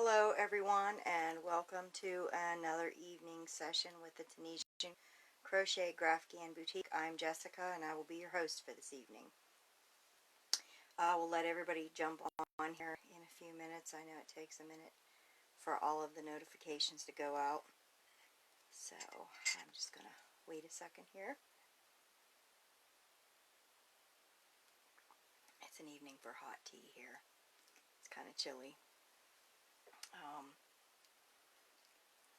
Hello everyone, and welcome to another evening session with the Tunisian Crochet Graphghan Boutique. I'm Jessica and I will be your host for this evening. I will let everybody jump on here in a few minutes. I know it takes a minute for all of the notifications to go out, so I'm just going to wait a second here. It's an evening for hot tea here. It's kind of chilly.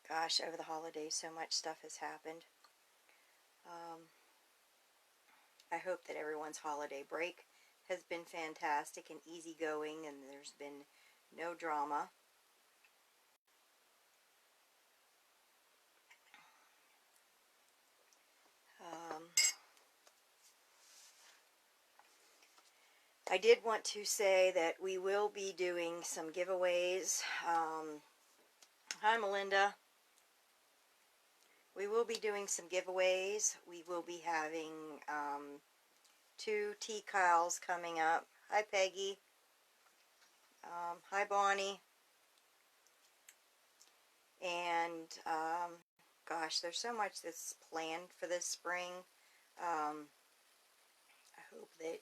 Gosh, over the holidays so much stuff has happened. I hope that everyone's holiday break has been fantastic and easygoing and there's been no drama. I did want to say that we will be doing some giveaways. Hi Melinda. We will be doing some giveaways. We will be having 2 tea Kyles coming up. Hi Peggy. Hi Bonnie. And gosh, there's so much that's planned for this spring. I hope that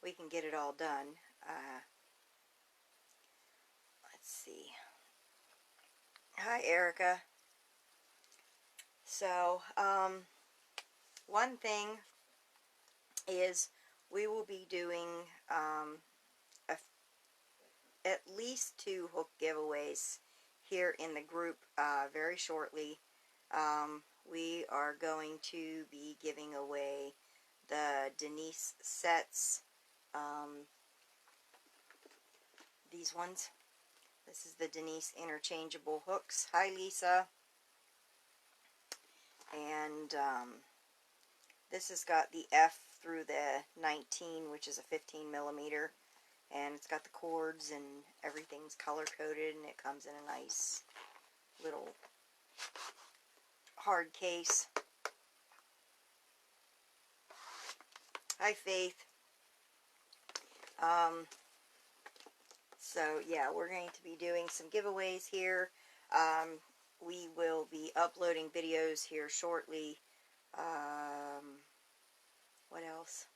we can get it all done. Let's see. Hi Erica. So, one thing is we will be doing at least 2 hook giveaways here in the group very shortly. We are going to be giving away the Denise sets, these ones. This is the Denise interchangeable hooks. Hi Lisa. And this has got the F through the 19, which is a 15 millimeter, and it's got the cords and everything's color coded, and it comes in a nice little hard case. Hi Faith. So yeah, we're going to be doing some giveaways here. We will be uploading videos here shortly. What else?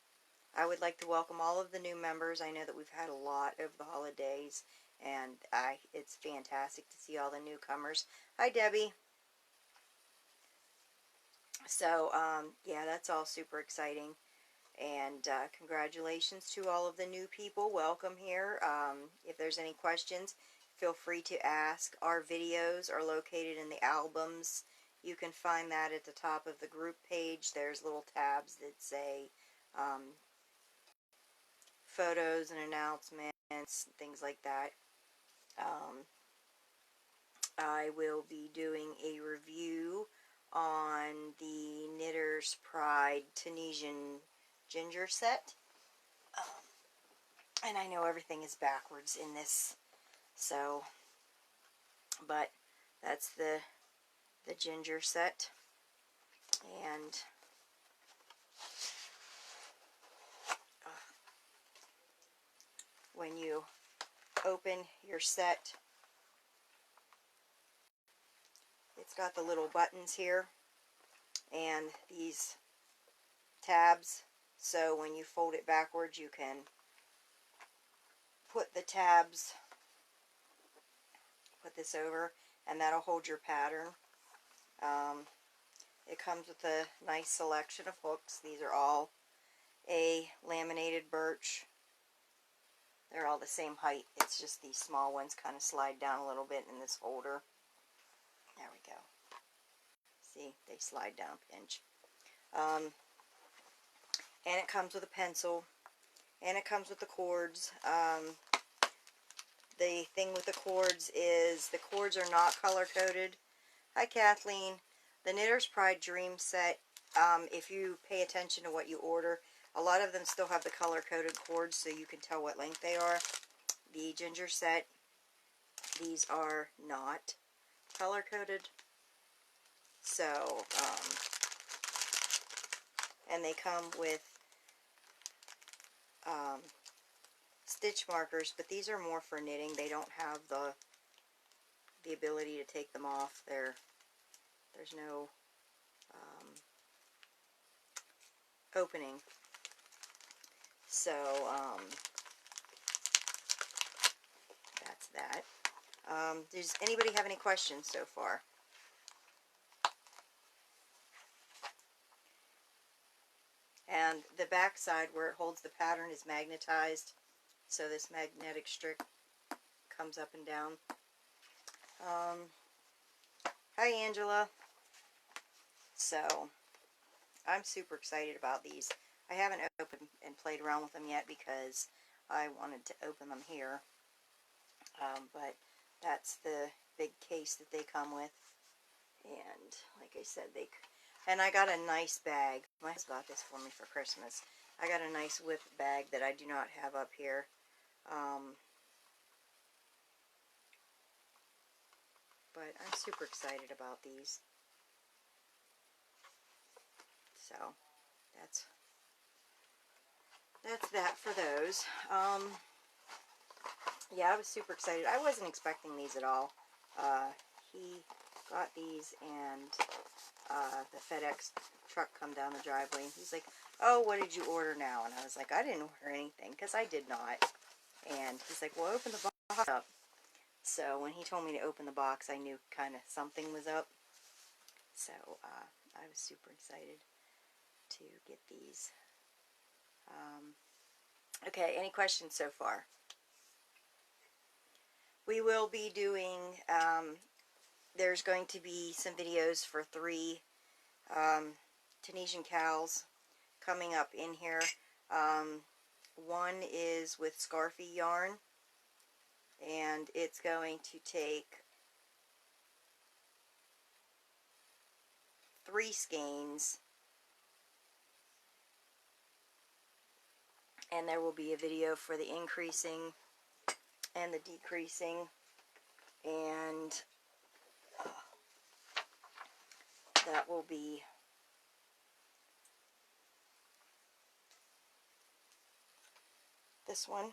I would like to welcome all of the new members. I know that we've had a lot over the holidays, and it's fantastic to see all the newcomers. Hi Debbie. So yeah, that's all super exciting, and congratulations to all of the new people. Welcome here. If there's any questions, feel free to ask. Our videos are located in the albums. You can find that at the top of the group page. There's little tabs that say photos and announcements, things like that. I will be doing a review on the Knitter's Pride Tunisian ginger set. And I know everything is backwards in this, so, but that's the ginger set. And when you open your set, it's got the little buttons here and these tabs, so when you fold it backwards you can put the tabs, put this over, and that'll hold your pattern. It comes with a nice selection of hooks. These are all a laminated birch. They're all the same height. It's just these small ones kind of slide down a little bit in this holder. There we go. See, they slide down, pinch. And it comes with a pencil, and it comes with the cords. The thing with the cords is the cords are not color coded. Hi Kathleen. The Knitter's Pride Dream set, if you pay attention to what you order, a lot of them still have the color coded cords so you can tell what length they are. The ginger set, these are not color coded. So, and they come with stitch markers, but these are more for knitting. They don't have the the ability to take them off. There's no opening. So that's that. Does anybody have any questions so far? And the back side where it holds the pattern is magnetized, so this magnetic strip comes up and down. Hi Angela. So I'm super excited about these. I haven't opened and played around with them yet because I wanted to open them here, but that's the big case that they come with. And like I said, and I got a nice bag. My husband got this for me for Christmas. I got a nice whip bag that I do not have up here. But I'm super excited about these. So that's that for those. Yeah, I was super excited. I wasn't expecting these at all. He got these, and the FedEx truck come down the driveway, and he's like, "Oh, what did you order now?" And I was like, "I didn't order anything," because I did not. And he's like, "Well, open the box up." So when he told me to open the box, I knew kind of something was up. So I was super excited to get these. Okay, any questions so far? We will be doing, there's going to be some videos for 3 Tunisian cows coming up in here. One is with Scarfy yarn, and it's going to take 3 skeins, and there will be a video for the increasing and the decreasing, and that will be this one.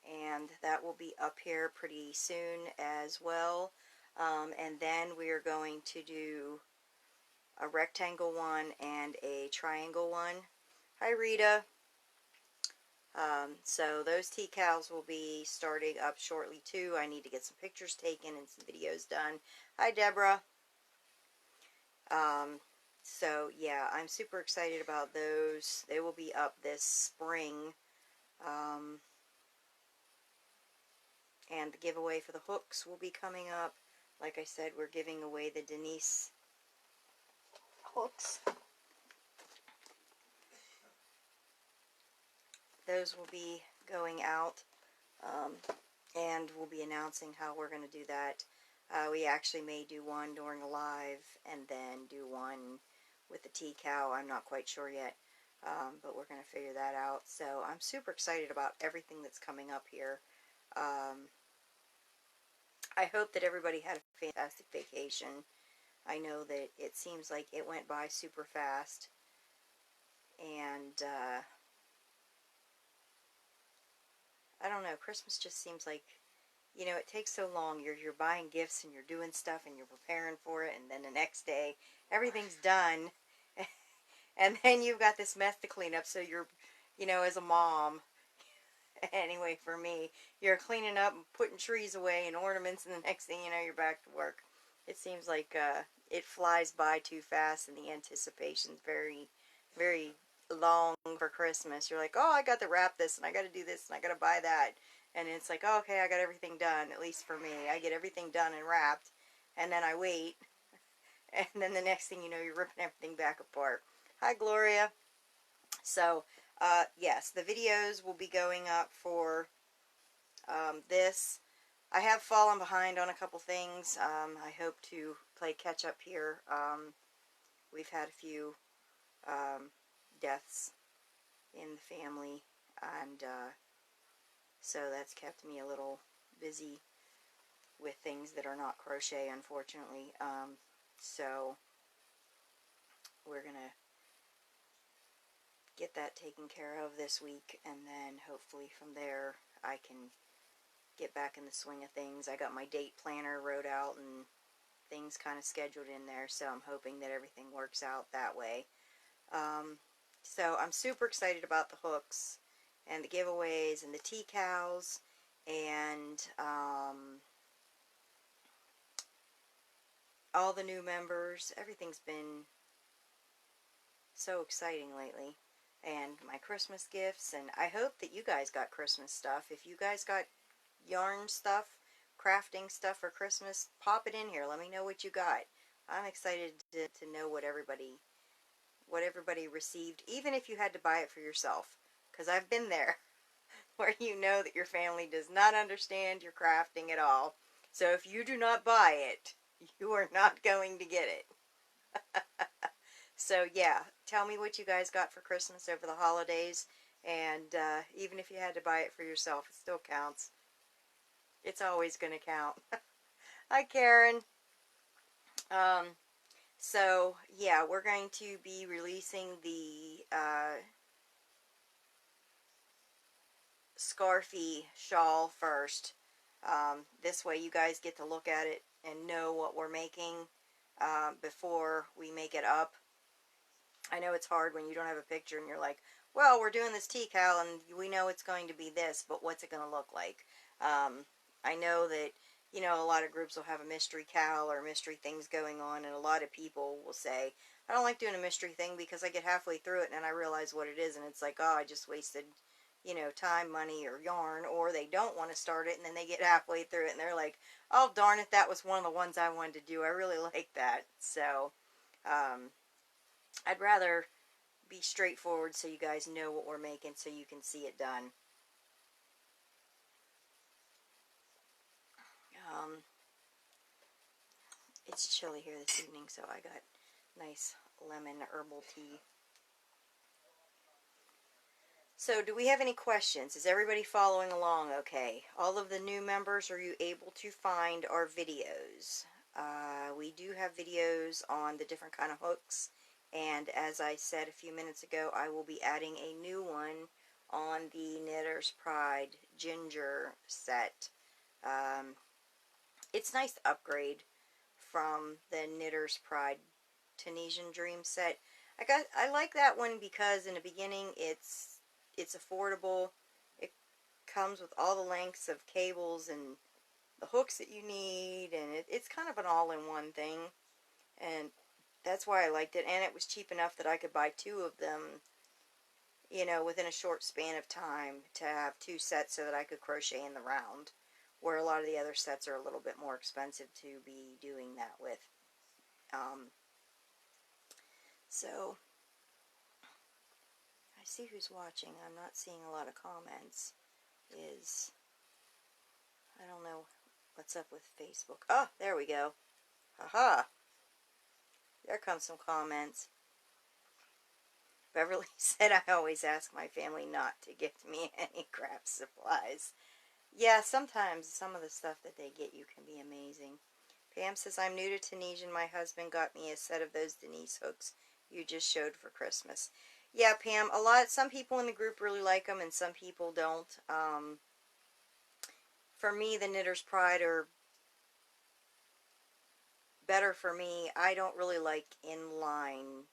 And that will be up here pretty soon as well. And then we are going to do a rectangle one and a triangle one. Hi Rita. So those tea-cows will be starting up shortly too. I need to get some pictures taken and some videos done. Hi Deborah. So yeah, I'm super excited about those. They will be up this spring. And the giveaway for the hooks will be coming up. Like I said, we're giving away the Denise hooks. Those will be going out, and we'll be announcing how we're going to do that. We actually may do one during a live and then do one with the tea cow. I'm not quite sure yet, but we're going to figure that out. So I'm super excited about everything that's coming up here. I hope that everybody had a fantastic vacation. I know that it seems like it went by super fast, and I don't know, Christmas just seems like, you know, it takes so long. You're buying gifts and you're doing stuff and you're preparing for it, and then the next day everything's done and then you've got this mess to clean up. So you're, you know, as a mom, anyway, for me, you're cleaning up and putting trees away and ornaments, and the next thing you know, you're back to work. It seems like it flies by too fast, and the anticipation's very, very long for Christmas. You're like, oh, I got to wrap this, and I got to do this, and I got to buy that. And it's like, oh, okay, I got everything done, at least for me. I get everything done and wrapped, and then I wait. And then the next thing you know, you're ripping everything back apart. Hi, Gloria. So, yes, the videos will be going up for this. I have fallen behind on a couple things. I hope to play catch up here. We've had a few deaths in the family, and so that's kept me a little busy with things that are not crochet, unfortunately. So we're gonna get that taken care of this week, and then hopefully from there I can get back in the swing of things. I got my date planner wrote out and things kind of scheduled in there, so I'm hoping that everything works out that way. So I'm super excited about the hooks and the giveaways and the decals and all the new members. Everything's been so exciting lately. And my Christmas gifts, and I hope that you guys got Christmas stuff. If you guys got yarn stuff, crafting stuff for Christmas, pop it in here. Let me know what you got. I'm excited to know what everybody received, even if you had to buy it for yourself, because I've been there where you know that your family does not understand your crafting at all. So if you do not buy it, you are not going to get it. So yeah, tell me what you guys got for Christmas over the holidays, and even if you had to buy it for yourself, it still counts. It's always going to count. Hi, Karen. So yeah, we're going to be releasing the Scarfy shawl first. This way you guys get to look at it and know what we're making before we make it up. I know it's hard when you don't have a picture and you're like, well, we're doing this decal and we know it's going to be this, but what's it going to look like? I know that, you know, a lot of groups will have a mystery cal or mystery things going on, and a lot of people will say, I don't like doing a mystery thing because I get halfway through it and I realize what it is, and it's like, oh, I just wasted, you know, time, money, or yarn. Or they don't want to start it and then they get halfway through it and they're like, oh, darn it, that was one of the ones I wanted to do. I really like that. So, I'd rather be straightforward so you guys know what we're making so you can see it done. It's chilly here this evening, so I got nice lemon herbal tea. So, do we have any questions? Is everybody following along okay? All of the new members, are you able to find our videos? We do have videos on the different kind of hooks, and as I said a few minutes ago, I will be adding a new one on the Knitter's Pride Ginger set. It's nice to upgrade from the Knitter's Pride Tunisian Dream set. I like that one because in the beginning it's affordable. It comes with all the lengths of cables and the hooks that you need, and it's kind of an all-in-one thing, and that's why I liked it. And it was cheap enough that I could buy two of them, you know, within a short span of time, to have two sets so that I could crochet in the round, where a lot of the other sets are a little bit more expensive to be doing that with. So I see who's watching. I'm not seeing a lot of comments. I don't know what's up with Facebook. Oh, there we go. Haha. There comes some comments. Beverly said, I always ask my family not to gift me any craft supplies. Yeah, sometimes some of the stuff that they get you can be amazing. Pam says, I'm new to Tunisian. My husband got me a set of those Denise hooks you just showed for Christmas. Yeah, Pam, some people in the group really like them and some people don't. For me, the Knitter's Pride are better for me. I don't really like inline,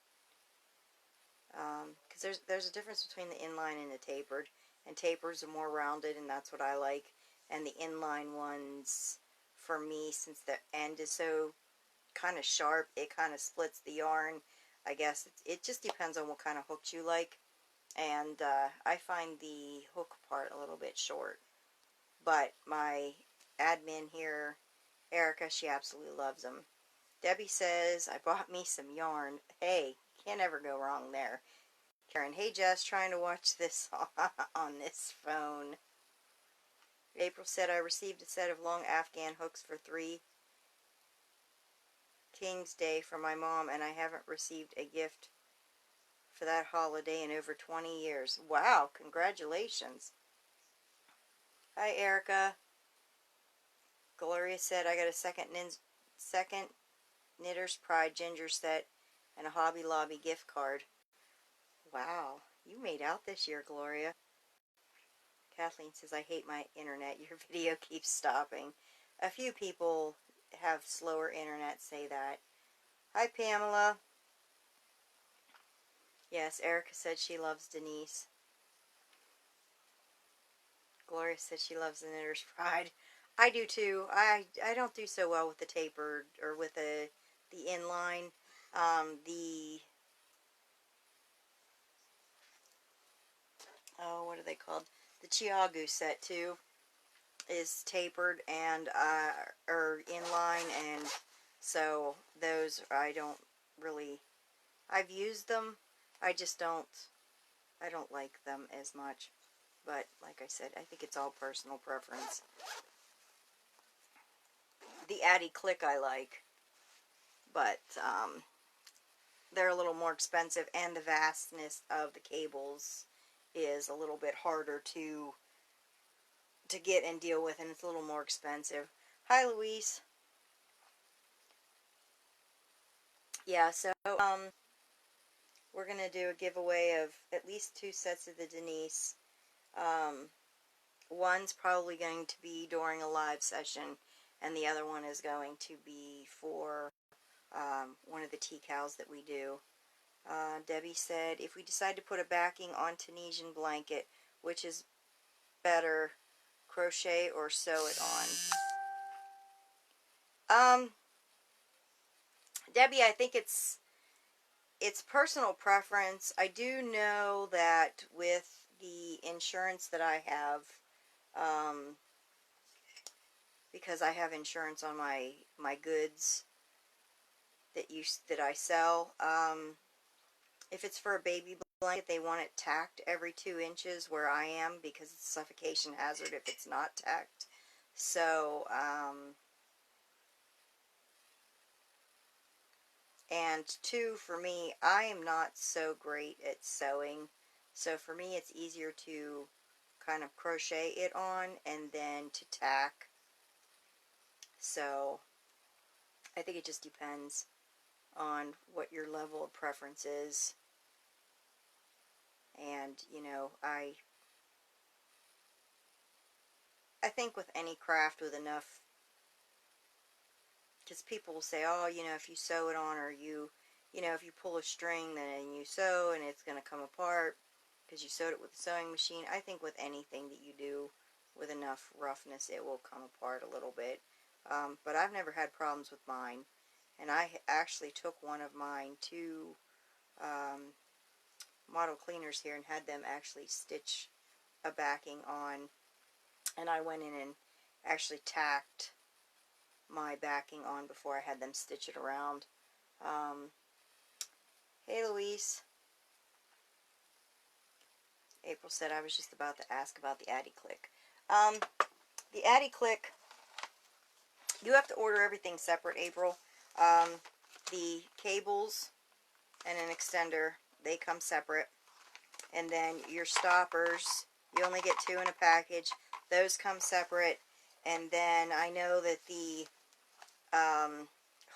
because there's a difference between the inline and the tapered, and tapers are more rounded, and that's what I like. And the inline ones, for me, since the end is so kind of sharp, it kind of splits the yarn. I guess it just depends on what kind of hooks you like, and I find the hook part a little bit short. But my admin here, Erica, she absolutely loves them. Debbie says, I bought me some yarn. Hey, can't ever go wrong there. Karen, hey Jess, trying to watch this on this phone. April said, I received a set of long Afghan hooks for 3 King's Day from my mom, and I haven't received a gift for that holiday in over 20 years. Wow, congratulations. Hi, Erica. Gloria said, I got a second Knitter's Pride Ginger set and a Hobby Lobby gift card. Wow. You made out this year, Gloria. Kathleen says, I hate my internet. Your video keeps stopping. A few people have slower internet say that. Hi, Pamela. Yes, Erica said she loves Denise. Gloria said she loves the Knitter's Pride. I do too. I don't do so well with the tapered or with the inline. What are they called? The Chiagu set too is tapered and or inline, and so those I don't really. I've used them. I just don't. I don't like them as much. But like I said, I think it's all personal preference. The Addy Click I like, but they're a little more expensive, and the vastness of the cables is a little bit harder to get and deal with, and it's a little more expensive. Hi, Louise. Yeah, so we're gonna do a giveaway of at least 2 sets of the Denise. One's probably going to be during a live session, and the other one is going to be for one of the tea cows that we do. Debbie said, if we decide to put a backing on Tunisian blanket, which is better, crochet or sew it on? Debbie, I think it's personal preference. I do know that with the insurance that I have, because I have insurance on my goods that I sell, if it's for a baby blanket, they want it tacked every 2 inches where I am, because it's a suffocation hazard if it's not tacked. So, and 2, for me, I am not so great at sewing. So for me, it's easier to kind of crochet it on and then to tack. So I think it just depends on what your level of preference is. And, you know, I think with any craft with enough, because people will say, oh, you know, if you sew it on, or you know, if you pull a string then you sew and it's going to come apart because you sewed it with a sewing machine. I think with anything that you do with enough roughness, it will come apart a little bit. But I've never had problems with mine. And I actually took one of mine to model cleaners here and had them actually stitch a backing on. And I went in and actually tacked my backing on before I had them stitch it around. Hey, Louise. April said, I was just about to ask about the Addy Click. The Addy Click, you have to order everything separate, April. The cables and an extender, they come separate. And then your stoppers, you only get 2 in a package. Those come separate. And then I know that the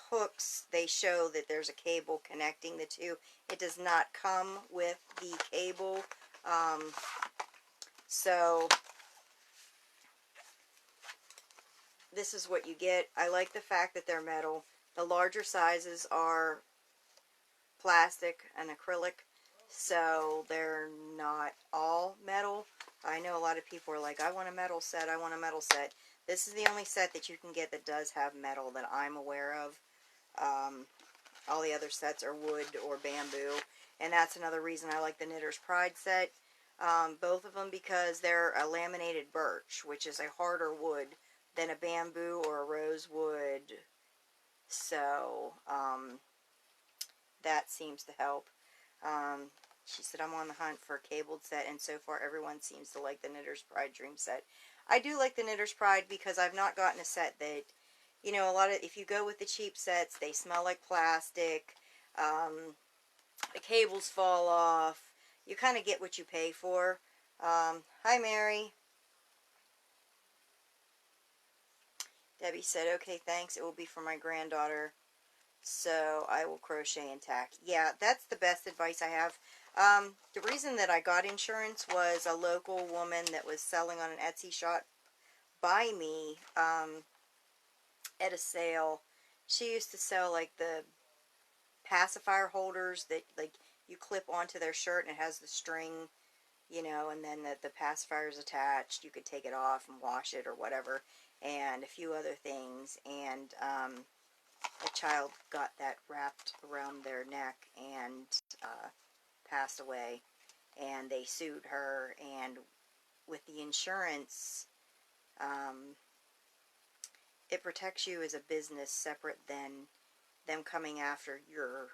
hooks, they show that there's a cable connecting the 2. It does not come with the cable. So this is what you get. I like the fact that they're metal. The larger sizes are plastic and acrylic, so they're not all metal. I know a lot of people are like, I want a metal set, I want a metal set. This is the only set that you can get that does have metal that I'm aware of. All the other sets are wood or bamboo, and that's another reason I like the Knitter's Pride set. Both of them, because they're a laminated birch, which is a harder wood than a bamboo or a rosewood. So, that seems to help. She said, I'm on the hunt for a cabled set, and so far everyone seems to like the Knitter's Pride Dream set. I do like the Knitter's Pride because I've not gotten a set that, you know, if you go with the cheap sets, they smell like plastic, the cables fall off, you kind of get what you pay for. Hi, Mary. Debbie said, okay, thanks, it will be for my granddaughter, so I will crochet and tack. Yeah, that's the best advice I have. The reason that I got insurance was a local woman that was selling on an Etsy shop by me at a sale. She used to sell like the pacifier holders that like you clip onto their shirt and it has the string, you know, and then the pacifier is attached. You could take it off and wash it or whatever, and a few other things. And a child got that wrapped around their neck and passed away, and they sued her. And with the insurance, it protects you as a business separate than them coming after your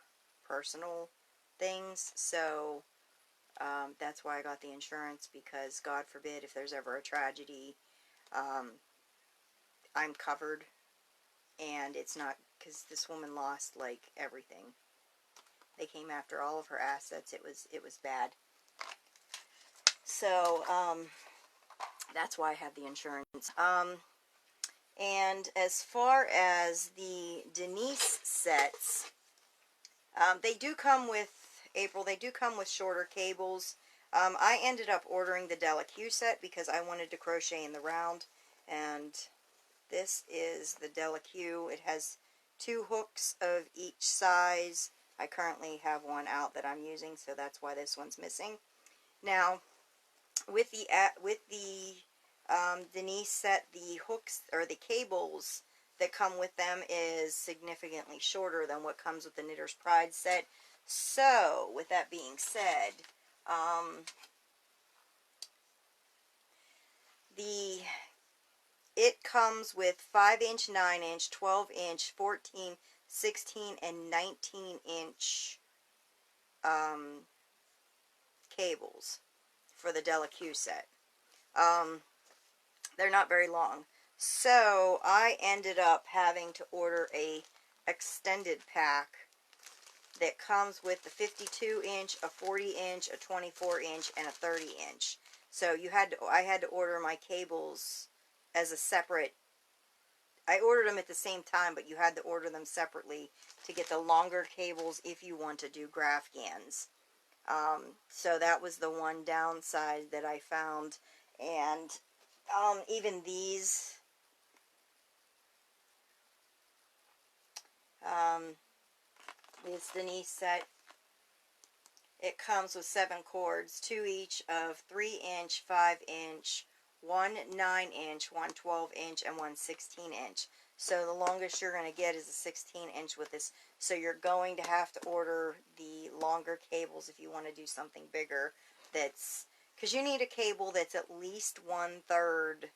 personal things. So that's why I got the insurance, because God forbid if there's ever a tragedy, I'm covered. And it's not, because this woman lost like everything. They came after all of her assets. It was bad. So that's why I have the insurance. And as far as the Denise sets, they do come with, April, they do come with shorter cables. I ended up ordering the Delaque set because I wanted to crochet in the round, and this is the Delaque. It has 2 hooks of each size. I currently have one out that I'm using, so that's why this one's missing. Now, with the Denise set, the hooks or the cables that come with them is significantly shorter than what comes with the Knitter's Pride set. So, with that being said, it comes with 5-inch, 9-inch, 12-inch, 14, 16, and 19-inch cables for the Delaque set. They're not very long. So I ended up having to order a extended pack that comes with the 52-inch, a 40-inch, a 24-inch, and a 30-inch. So I had to order my cables as a separate. I ordered them at the same time, but you had to order them separately to get the longer cables if you want to do Graphghans. So that was the one downside that I found. And even these, this Denise set, it comes with 7 cords, 2 each of 3-inch, 5-inch, 1 9-inch, 1 12-inch, and 1 16-inch. So the longest you're going to get is a 16-inch with this. So you're going to have to order the longer cables if you want to do something bigger. That's because you need a cable that's at least 1/3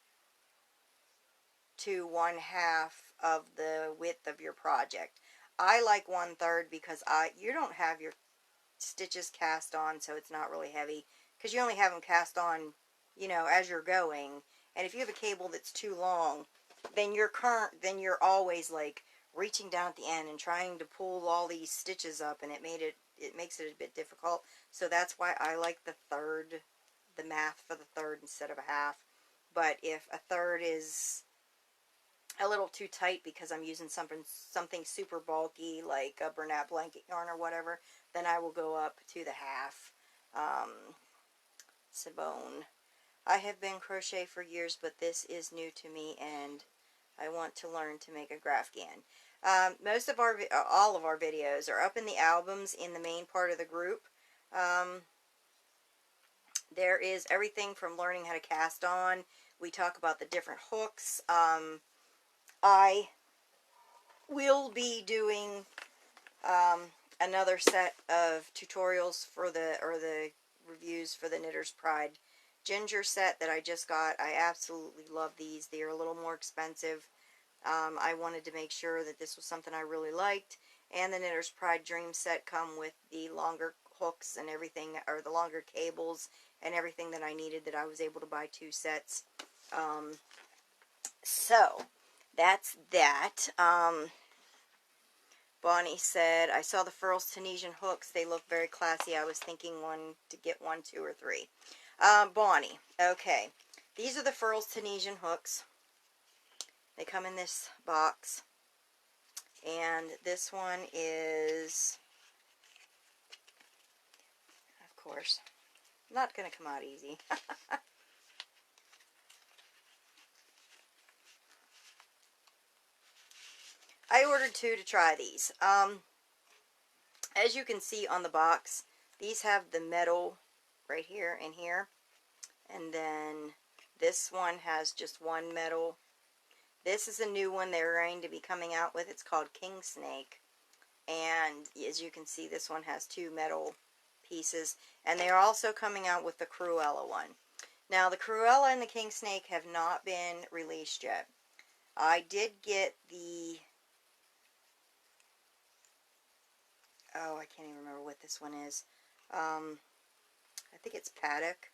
to 1/2 of the width of your project. I like 1/3 because you don't have your stitches cast on, so it's not really heavy, because you only have them cast on, you know, as you're going. And if you have a cable that's too long, then you're always like reaching down at the end and trying to pull all these stitches up, and it makes it a bit difficult. So that's why I like the math for the third instead of a half. But if a third is a little too tight because I'm using something super bulky like a Bernat blanket yarn or whatever, then I will go up to the half. Sabone. I have been crochet for years, but this is new to me, and I want to learn to make a Graphghan. All of our videos are up in the albums in the main part of the group. There is everything from learning how to cast on. We talk about the different hooks. I will be doing another set of tutorials for the reviews for the Knitter's Pride Ginger set that I just got. I absolutely love these. They are a little more expensive. I wanted to make sure that this was something I really liked. And the Knitter's Pride Dream set come with the longer hooks and everything, or the longer cables and everything that I needed, that I was able to buy 2 sets. So that's that. Bonnie said, I saw the Furls Tunisian hooks. They look very classy. I was thinking to get 1, 2, or 3. Bonnie, okay. These are the Furls Tunisian hooks. They come in this box. And this one is, I've course. Not going to come out easy. I ordered 2 to try these. As you can see on the box, these have the metal right here and here. And then this one has just one metal. This is a new one they're going to be coming out with. It's called King Snake. And as you can see, this one has 2 metal pieces. And they are also coming out with the Cruella one. Now, the Cruella and the King Snake have not been released yet. I did get the... oh, I can't even remember what this one is. I think it's Paddock.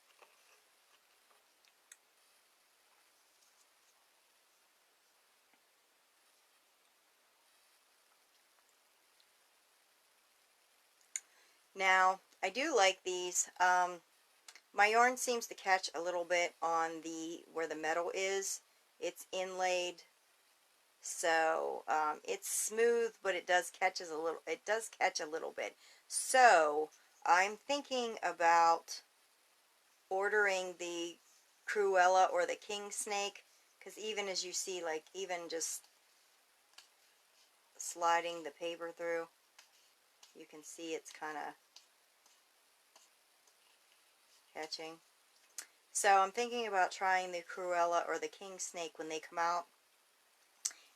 Now, I do like these. My yarn seems to catch a little bit on the where the metal is. It's inlaid, so it's smooth, but it does catch a little. It does catch a little bit. So I'm thinking about ordering the Cruella or the King Snake, because even as you see, like even just sliding the paper through, you can see it's kind of catching. So I'm thinking about trying the Cruella or the King Snake when they come out.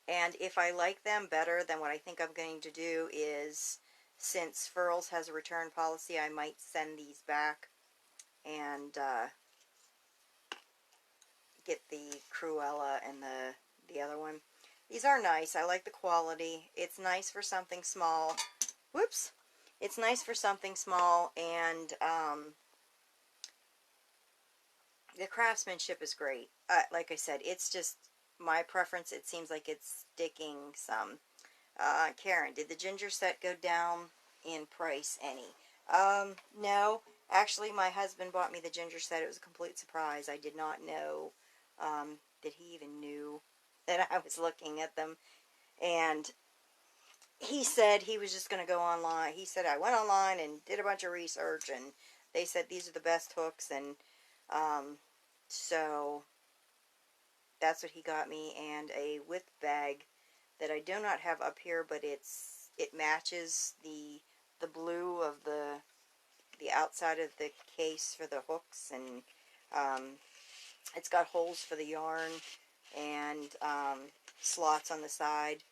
And if I like them better, then what I think I'm going to do is, since Furls has a return policy, I might send these back and get the Cruella and the other one. These are nice. I like the quality. It's nice for something small. Whoops. It's nice for something small, and the craftsmanship is great. Like I said, it's just my preference. It seems like it's sticking some. Karen, did the ginger set go down in price any? No. Actually, my husband bought me the ginger set. It was a complete surprise. I did not know that he even knew that I was looking at them. And he said he was just going to go online. He said, I went online and did a bunch of research, and they said these are the best hooks, and so that's what he got me, and a width bag that I do not have up here, but it matches the blue of the outside of the case for the hooks, and it's got holes for the yarn and slots on the side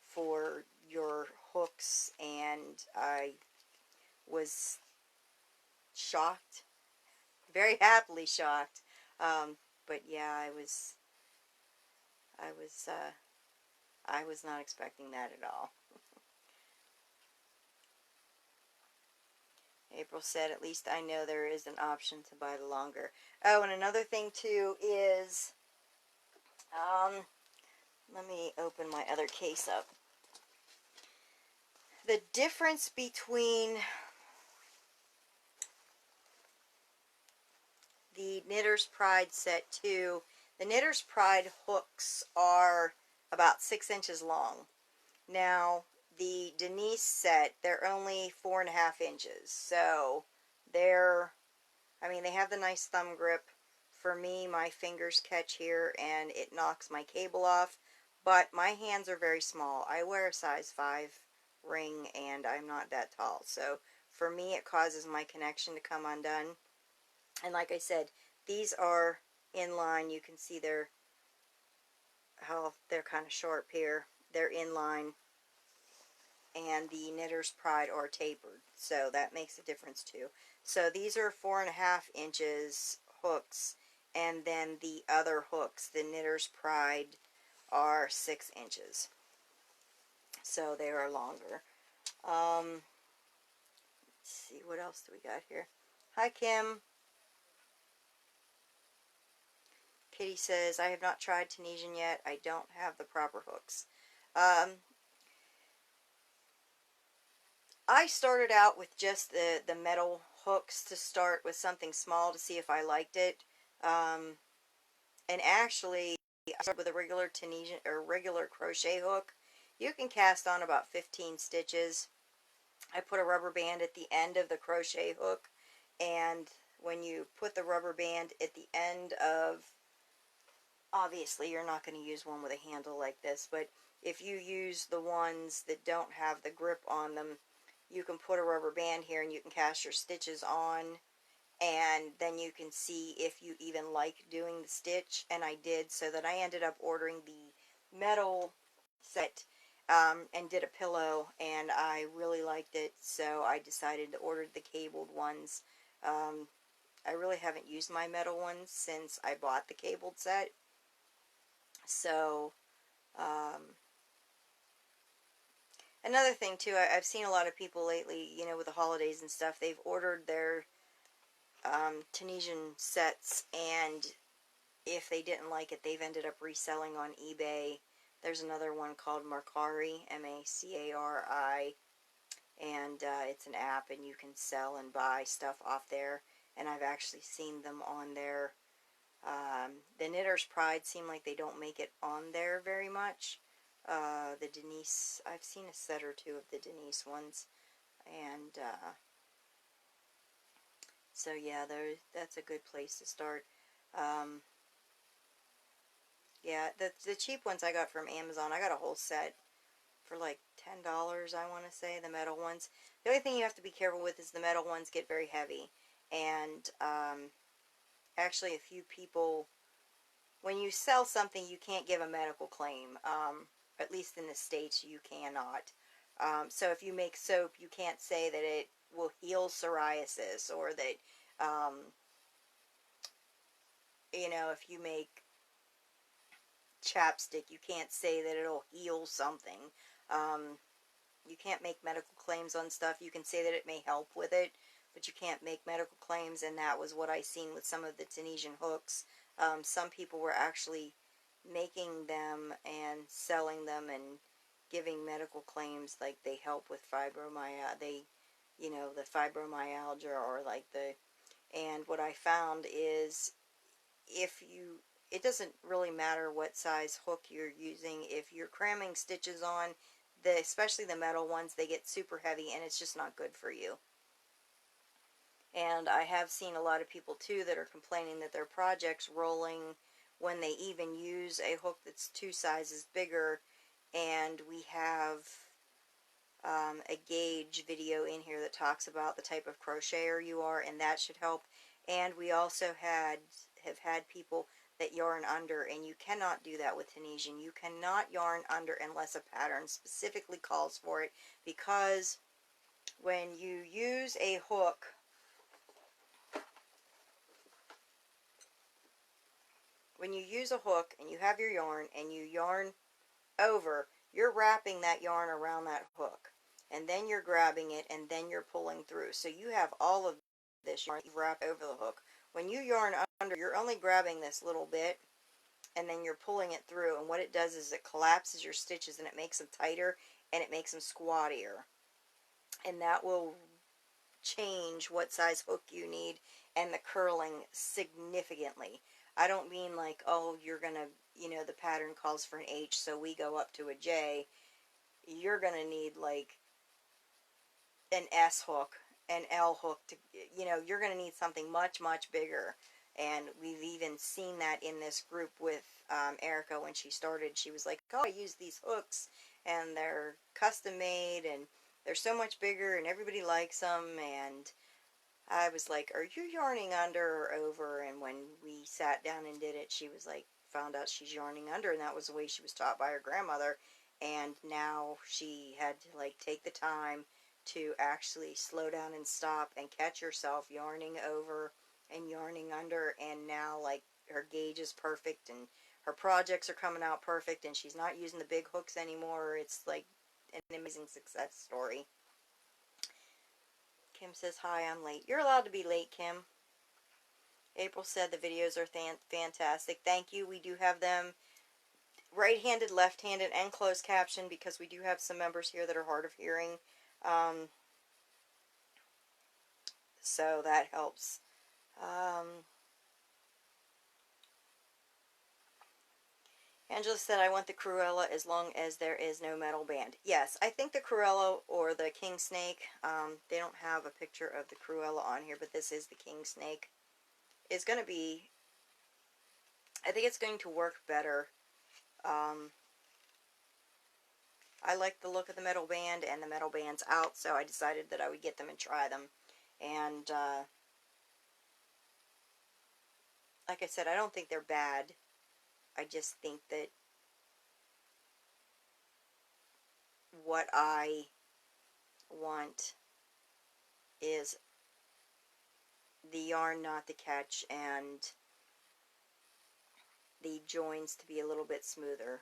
for your hooks, and I was shocked, very happily shocked. But yeah, I was not expecting that at all. April said, at least I know there is an option to buy the longer. Oh, and another thing too is, let me open my other case up. The difference between the Knitter's Pride set 2, the Knitter's Pride hooks are about 6 inches long. Now, the Denise set, they're only 4.5 inches. So, I mean, they have the nice thumb grip. For me, my fingers catch here and it knocks my cable off. But my hands are very small. I wear a size 5 ring and I'm not that tall. So, for me, it causes my connection to come undone. And like I said, these are inline. You can see how they're kind of sharp here. They're inline. And the Knitter's Pride are tapered. So that makes a difference too. So these are 4.5 inches hooks. And then the other hooks, the Knitter's Pride, are 6 inches. So they are longer. Let's see, what else do we got here? Hi, Kim. Kitty says, I have not tried Tunisian yet. I don't have the proper hooks. I started out with just the metal hooks to start with something small to see if I liked it. And actually, I started with a regular Tunisian or regular crochet hook. You can cast on about 15 stitches. I put a rubber band at the end of the crochet hook, and when you put the rubber band at the end of, obviously you're not going to use one with a handle like this, but if you use the ones that don't have the grip on them, you can put a rubber band here and you can cast your stitches on, and then you can see if you even like doing the stitch. And I did, so that I ended up ordering the metal set and did a pillow, and I really liked it, so I decided to order the cabled ones. I really haven't used my metal ones since I bought the cabled set, so another thing too, I've seen a lot of people lately, you know, with the holidays and stuff, they've ordered their Tunisian sets, and if they didn't like it, they've ended up reselling on eBay. There's another one called Mercari, M-A-C-A-R-I, and it's an app, and you can sell and buy stuff off there, and I've actually seen them on there. The Knitter's Pride seem like they don't make it on there very much. The Denise, I've seen a set or two of the Denise ones, and so yeah, that's a good place to start. Yeah, the cheap ones I got from Amazon, I got a whole set for like $10, I want to say, the metal ones. The only thing you have to be careful with is the metal ones get very heavy, and actually a few people, when you sell something, you can't give a medical claim. At least in the States, you cannot. So if you make soap, you can't say that it will heal psoriasis, or that, you know, if you make chapstick, you can't say that it'll heal something. You can't make medical claims on stuff. You can say that it may help with it, but you can't make medical claims, and that was what I seen with some of the Tunisian hooks. Some people were actually making them and selling them and giving medical claims, like they help with fibromyalgia, you know, the fibromyalgia, or like and what I found is, it doesn't really matter what size hook you're using. If you're cramming stitches on, especially the metal ones, they get super heavy, and it's just not good for you. And I have seen a lot of people too that are complaining that their project's rolling when they even use a hook that's 2 sizes bigger. And we have a gauge video in here that talks about the type of crocheter you are, and that should help. And we also have had people that yarn under, and you cannot do that with Tunisian. You cannot yarn under unless a pattern specifically calls for it, because when you use a hook, and you have your yarn and you yarn over, you're wrapping that yarn around that hook, and then you're grabbing it, and then you're pulling through. So you have all of this yarn wrapped over the hook. When you yarn under, you're only grabbing this little bit, and then you're pulling it through, and what it does is it collapses your stitches, and it makes them tighter, and it makes them squattier, and that will change what size hook you need and the curling significantly. I don't mean like, oh, you're gonna, you know, the pattern calls for an H, so we go up to a J. You're gonna need like an S hook, an L hook, to, you know, you're gonna need something much, much bigger. And we've even seen that in this group with Erica. When she started, she was like, oh, I use these hooks, and they're custom made, and they're so much bigger, and everybody likes them. And I was like, are you yarning under or over? And when we sat down and did it, she was like, found out she's yarning under, and that was the way she was taught by her grandmother. And now she had to like take the time to actually slow down and stop and catch herself yarning over and yarning under, and now like her gauge is perfect, and her projects are coming out perfect, and she's not using the big hooks anymore. It's like an amazing success story. Kim says, hi, I'm late. You're allowed to be late, Kim. April said the videos are fantastic. Thank you. We do have them right-handed, left-handed, and closed caption, because we do have some members here that are hard of hearing. So that helps. Angela said, I want the Cruella as long as there is no metal band. Yes, I think the Cruella or the King Snake, they don't have a picture of the Cruella on here, but this is the King Snake, is going to be, I think it's going to work better. I like the look of the metal band, and the metal band's out, so I decided that I would get them and try them. And, like I said, I don't think they're bad. I just think that what I want is the yarn not to catch and the joins to be a little bit smoother.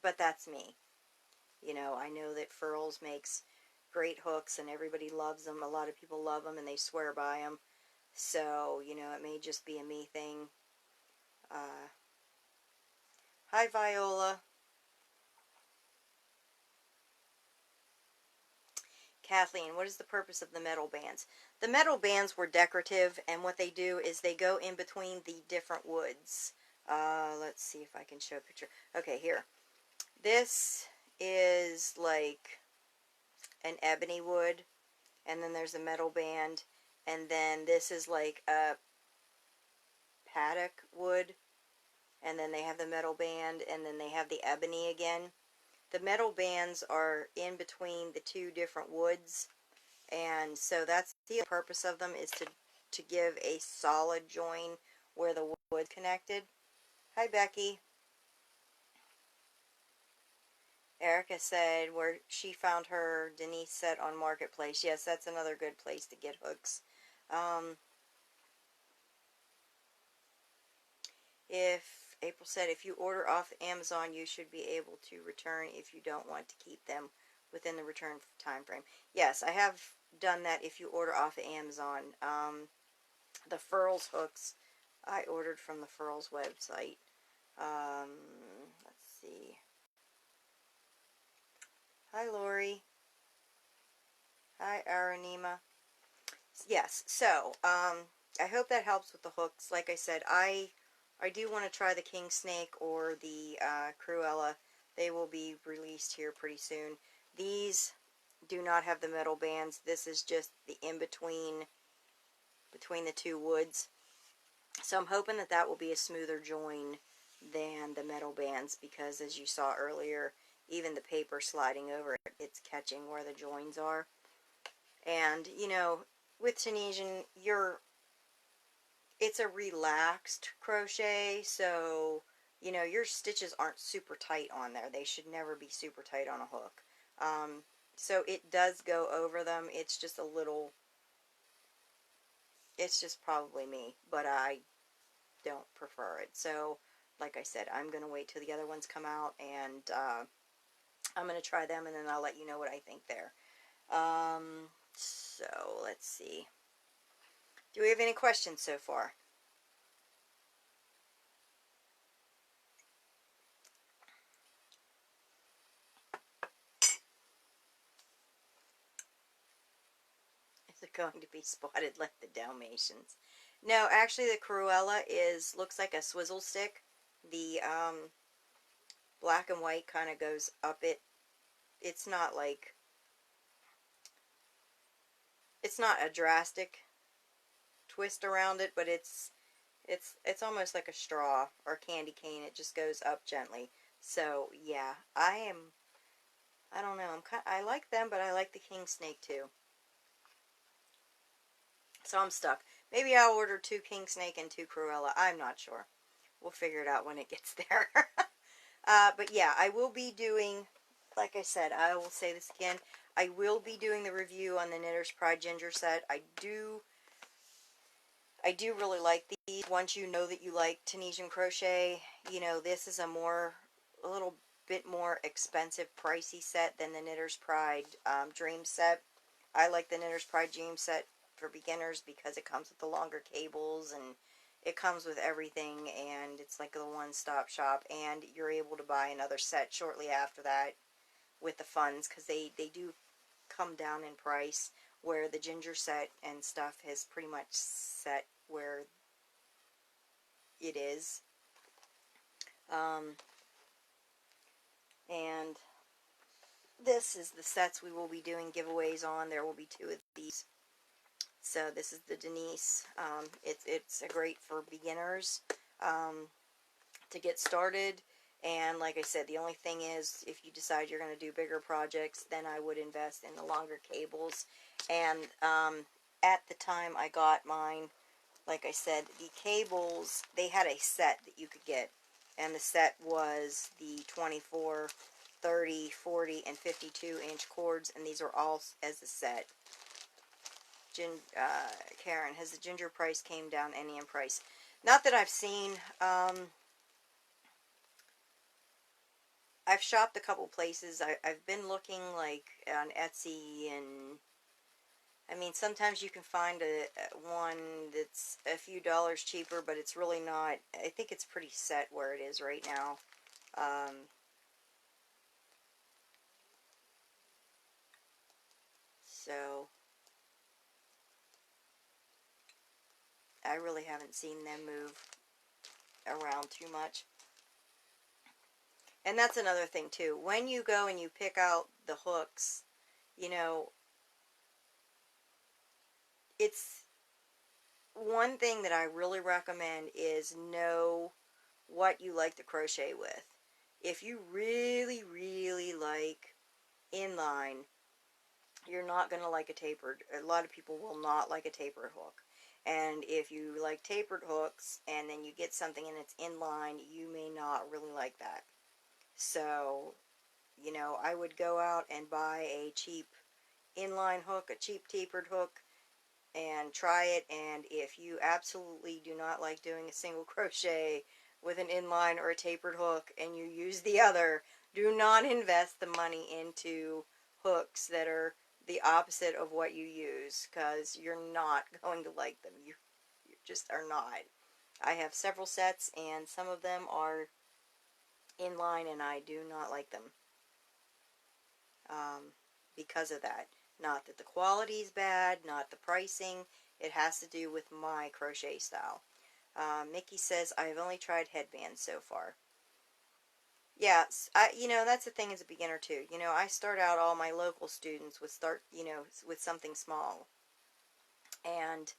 But that's me. You know, I know that Furls makes great hooks and everybody loves them. A lot of people love them and they swear by them. So, you know, it may just be a me thing. Hi, Viola. Kathleen, what is the purpose of the metal bands? The metal bands were decorative, and what they do is they go in between the different woods. Let's see if I can show a picture. Okay, here. This is like an ebony wood, and then there's a metal band, and then this is like a paddock wood, and then they have the metal band, and then they have the ebony again. The metal bands are in between the two different woods, and so that's the purpose of them, is to give a solid join where the wood's connected. Hi, Becky. Erica said where she found her Denise set on Marketplace. Yes, that's another good place to get hooks. If April said, if you order off Amazon, you should be able to return if you don't want to keep them within the return time frame. Yes, I have done that if you order off of Amazon. The Furls hooks, I ordered from the Furls website. Let's see. Hi, Lori. Hi, Aranima. Yes, so, I hope that helps with the hooks. Like I said, I do want to try the King Snake or the Cruella. They will be released here pretty soon. These do not have the metal bands. This is just the in-between between the two woods. So I'm hoping that that will be a smoother join than the metal bands, because as you saw earlier, even the paper sliding over it, it's catching where the joins are. And, you know, with Tunisian, it's a relaxed crochet, so, you know, your stitches aren't super tight on there. They should never be super tight on a hook. So it does go over them. It's just a little, it's just probably me, but I don't prefer it. So, like I said, I'm going to wait till the other ones come out, and I'm going to try them, and then I'll let you know what I think there. So, let's see. Do we have any questions so far? Is it going to be spotted like the Dalmatians? No, actually the Cruella looks like a swizzle stick. The black and white kind of goes up it. It's not like, it's not a drastic twist around it, but it's almost like a straw or candy cane. It just goes up gently. So yeah, I don't know. I like them, but I like the King Snake too. So I'm stuck. Maybe I'll order 2 King Snake and 2 Cruella. I'm not sure. We'll figure it out when it gets there. But yeah, I will be doing, like I said, I will say this again, I will be doing the review on the Knitter's Pride Ginger set. I do really like these. Once you know that you like Tunisian crochet, you know, this is a little bit more expensive, pricey set than the Knitter's Pride Dream set. I like the Knitter's Pride Dream set for beginners because it comes with the longer cables, and it comes with everything, and it's like a one-stop shop, and you're able to buy another set shortly after that with the funds, because they do come down in price, where the Ginger set and stuff has pretty much set where it is. And this is the sets we will be doing giveaways on. There will be 2 of these. So this is the Denise. It's a great for beginners to get started. And like I said, the only thing is, if you decide you're going to do bigger projects, then I would invest in the longer cables. And at the time I got mine, like I said, the cables, they had a set that you could get. And the set was the 24, 30, 40, and 52 inch cords. And these are all as a set. Karen, has the ginger price came down any in price? Not that I've seen. I've shopped a couple places. I've been looking like on Etsy, and I mean, sometimes you can find one that's a few dollars cheaper, but it's really not. I think it's pretty set where it is right now. So I really haven't seen them move around too much. And that's another thing too. When you go and you pick out the hooks, you know, it's one thing that I really recommend is know what you like to crochet with. If you really, really like inline, you're not going to like a tapered. A lot of people will not like a tapered hook. And if you like tapered hooks and then you get something and it's inline, you may not really like that. So, you know, I would go out and buy a cheap inline hook, a cheap tapered hook, and try it. And if you absolutely do not like doing a single crochet with an inline or a tapered hook and you use the other, do not invest the money into hooks that are the opposite of what you use, because you're not going to like them. You just are not. I have several sets and some of them are inline and I do not like them because of that. Not that the quality is bad, not the pricing. It has to do with my crochet style. Mickey says, I have only tried headbands so far. Yeah, you know, that's the thing as a beginner too. You know, I start out all my local students with with something small. And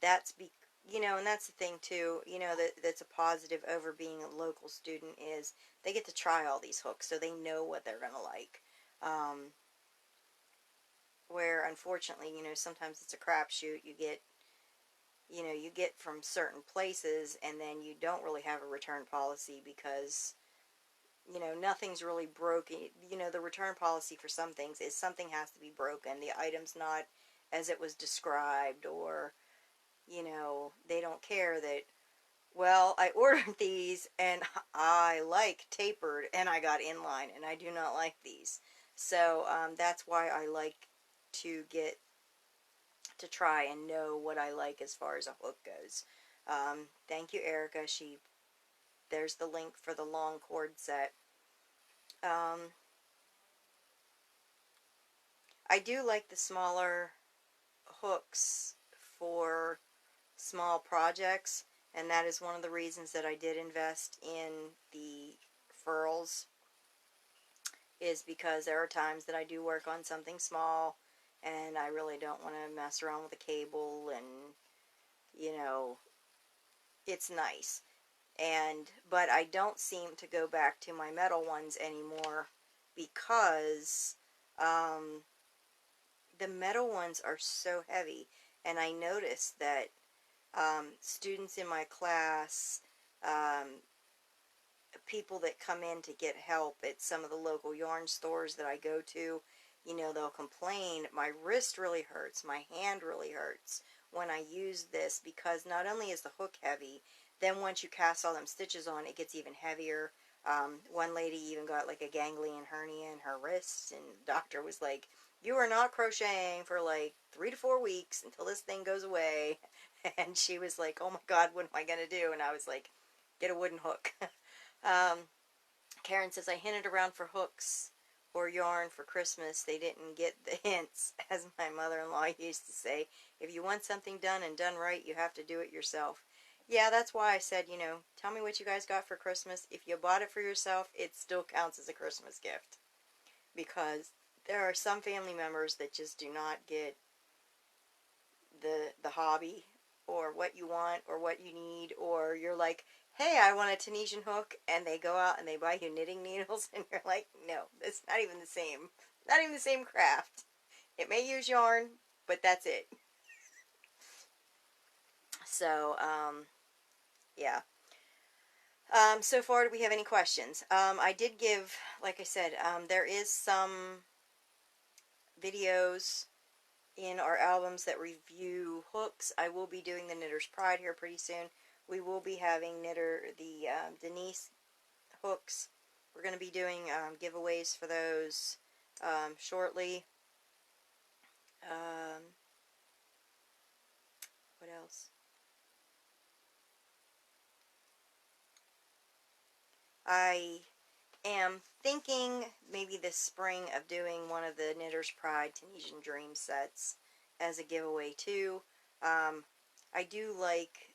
that's and that's the thing too, you know, that's a positive over being a local student is they get to try all these hooks so they know what they're going to like. Where unfortunately, you know, sometimes it's a crapshoot. You get from certain places and then you don't really have a return policy because, you know, nothing's really broken. You know, the return policy for some things is something has to be broken. The item's not as it was described, or, you know, they don't care that, well, I ordered these and I like tapered and I got inline and I do not like these. So that's why I like to get to try and know what I like as far as a hook goes. Thank you, Erica. There's the link for the long cord set. I do like the smaller hooks for small projects, and that is one of the reasons that I did invest in the furls, is because there are times that I do work on something small and I really don't want to mess around with a cable, and you know, it's nice. But I don't seem to go back to my metal ones anymore because the metal ones are so heavy, and I noticed that students in my class, people that come in to get help at some of the local yarn stores that I go to, you know, they'll complain, my wrist really hurts, my hand really hurts when I use this, because not only is the hook heavy, then once you cast all them stitches on, it gets even heavier. One lady even got like a ganglion hernia in her wrist, and the doctor was like, you are not crocheting for like 3 to 4 weeks until this thing goes away. And she was like, oh my God, what am I going to do? And I was like, get a wooden hook. Karen says, I hinted around for hooks or yarn for Christmas. They didn't get the hints. As my mother-in-law used to say, if you want something done and done right, you have to do it yourself. Yeah, that's why I said, you know, tell me what you guys got for Christmas. If you bought it for yourself, it still counts as a Christmas gift. Because there are some family members that just do not get the hobby or what you want or what you need, or you're like, hey, I want a Tunisian hook, and they go out and they buy you knitting needles, and you're like, no, it's not even the same. Not even the same craft. It may use yarn, but that's it. So, yeah. So far, do we have any questions? I did give, like I said, there is some videos in our albums that review hooks. I will be doing the Knitter's Pride here pretty soon. We will be having the Denise hooks. We're going to be doing giveaways for those shortly. Um, what else? I am thinking maybe this spring of doing one of the Knitter's Pride Tunisian Dream sets as a giveaway too. I do like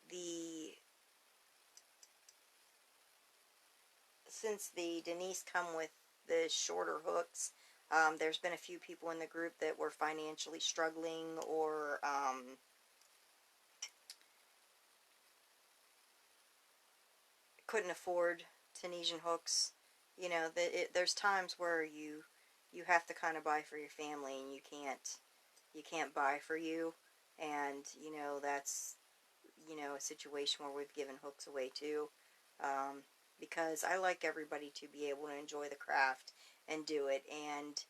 since the Denise come with the shorter hooks, there's been a few people in the group that were financially struggling or couldn't afford Tunisian hooks. You know, there's times where you have to kind of buy for your family, and you can't buy for you, and you know that's a situation where we've given hooks away too, because I like everybody to be able to enjoy the craft and do it. And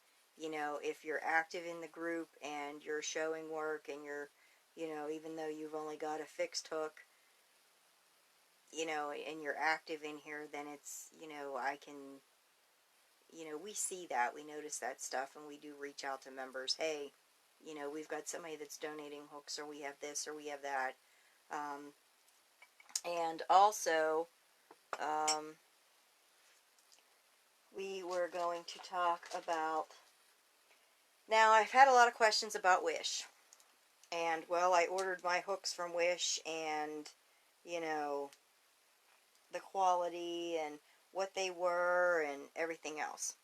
if you're active in the group and you're showing work and even though you've only got a fixed hook, and you're active in here, then it's, I can, we see that, we notice that stuff, and we do reach out to members. Hey, we've got somebody that's donating hooks, or we have this, or we have that. Um, and also, um, we were going to talk about, now I've had a lot of questions about Wish. And, well, I ordered my hooks from Wish, and, you know, the quality and what they were and everything else.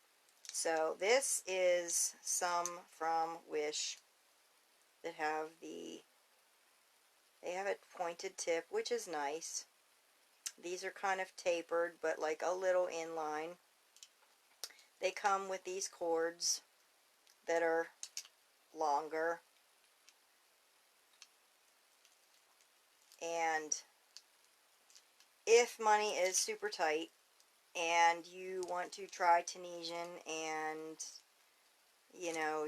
So this is some from Wish that have they have a pointed tip, which is nice. These are kind of tapered, but like a little inline. They come with these cords that are longer. And if money is super tight and you want to try Tunisian and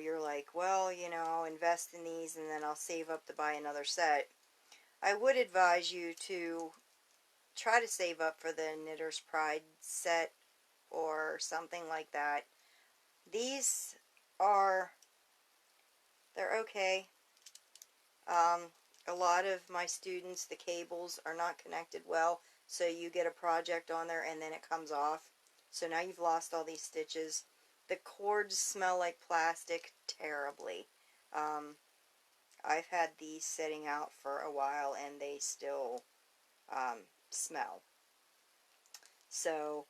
you're like, well, I'll invest in these and then I'll save up to buy another set, I would advise you to try to save up for the Knitter's Pride set or something like that. These they're okay. A lot of my students, the cables are not connected well, so you get a project on there and then it comes off. So now you've lost all these stitches. The cords smell like plastic terribly. I've had these sitting out for a while and they still smell. So,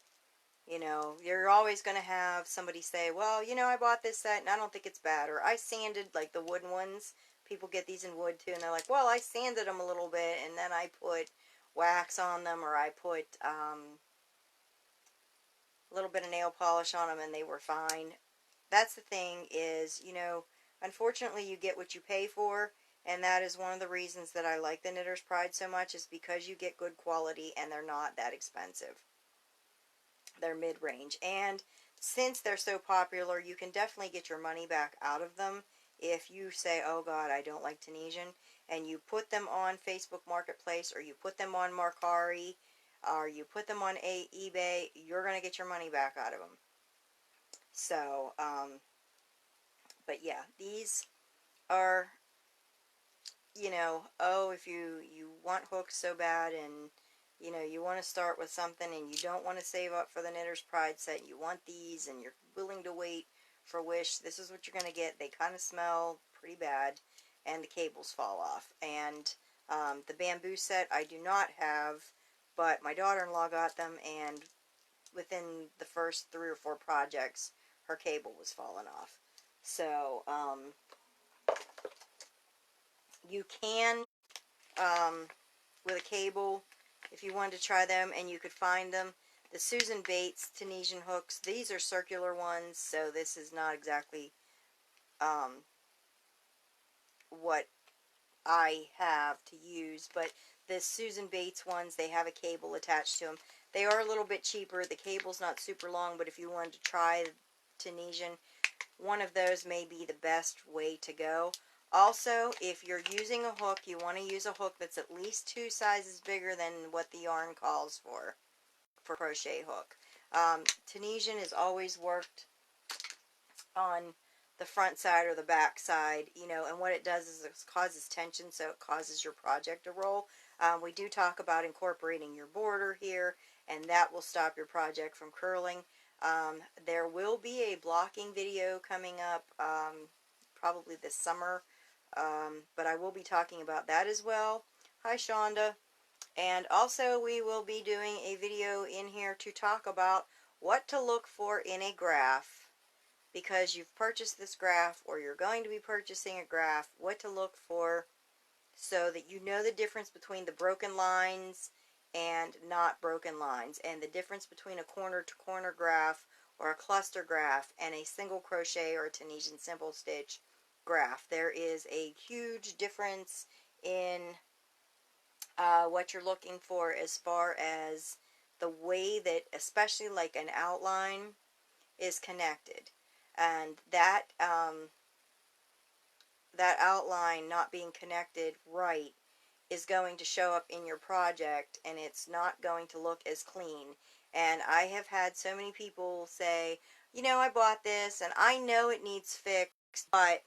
you're always going to have somebody say, well, I bought this set and I don't think it's bad. Or I sanded, like the wooden ones. People get these in wood too, and they're like, well, I sanded them a little bit and then I put wax on them, or I put a little bit of nail polish on them and they were fine. That's the thing is, unfortunately you get what you pay for, and that is one of the reasons that I like the Knitter's Pride so much, is because you get good quality and they're not that expensive. They're mid-range, and since they're so popular, you can definitely get your money back out of them if you say, oh God, I don't like Tunisian, and you put them on Facebook Marketplace, or you put them on Mercari, or you put them on eBay, you're going to get your money back out of them. So, but yeah, these are, if you want hooks so bad, and, you want to start with something and you don't want to save up for the Knitter's Pride set, you want these and you're willing to wait for Wish, this is what you're going to get. They kind of smell pretty bad and the cables fall off. And The bamboo set I do not have, but my daughter-in-law got them, and within the first 3 or 4 projects, her cable was falling off. So, you can, with a cable, if you wanted to try them, and you could find them. The Susan Bates Tunisian hooks, these are circular ones, so this is not exactly what I have to use, but the Susan Bates ones, they have a cable attached to them. They are a little bit cheaper. The cable's not super long, but if you wanted to try Tunisian, one of those may be the best way to go. Also, if you're using a hook, you want to use a hook that's at least 2 sizes bigger than what the yarn calls for crochet hook. Tunisian is always worked on the front side or the back side, you know, and what it does is it causes tension, so it causes your project to roll. We do talk about incorporating your border here, and that will stop your project from curling. There will be a blocking video coming up probably this summer, but I will be talking about that as well. Hi, Shonda. And also we will be doing a video in here to talk about what to look for in a graph, because you've purchased this graph or you're going to be purchasing a graph, what to look for so that you know the difference between the broken lines and not broken lines, and the difference between a corner to corner graph or a cluster graph and a single crochet or a Tunisian simple stitch graph. There is a huge difference in what you're looking for as far as the way that, especially like an outline, is connected. And that that outline not being connected right is going to show up in your project, and it's not going to look as clean. And I have had so many people say, you know, I bought this and I know it needs fixed, but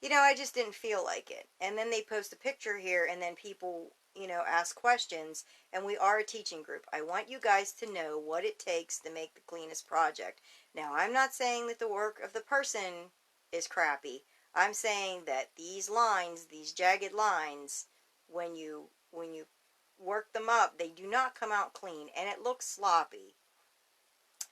you know, I just didn't feel like it. And then they post a picture here, and then people, you know, ask questions. And we are a teaching group. I want you guys to know what it takes to make the cleanest project. Now, I'm not saying that the work of the person is crappy. I'm saying that these lines, these jagged lines, when you work them up, they do not come out clean, and it looks sloppy.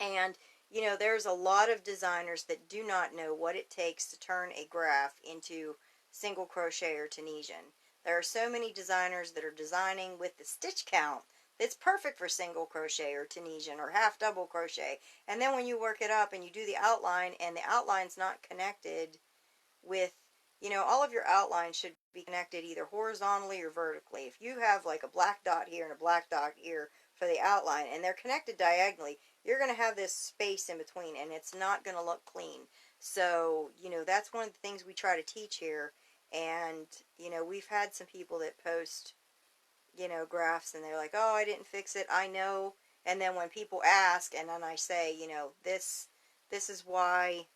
And you know, there's a lot of designers that do not know what it takes to turn a graph into single crochet or Tunisian. There are so many designers that are designing with the stitch count that's perfect for single crochet or Tunisian or half double crochet. And then when you work it up and you do the outline, and the outline's not connected with, you know, all of your outlines should be connected either horizontally or vertically. If you have like a black dot here and a black dot here for the outline, and they're connected diagonally, you're going to have this space in between, and it's not going to look clean. So, you know, that's one of the things we try to teach here. And, you know, we've had some people that post, you know, graphs, and they're like, oh, I didn't fix it, I know. And then when people ask, and then I say, you know, this is why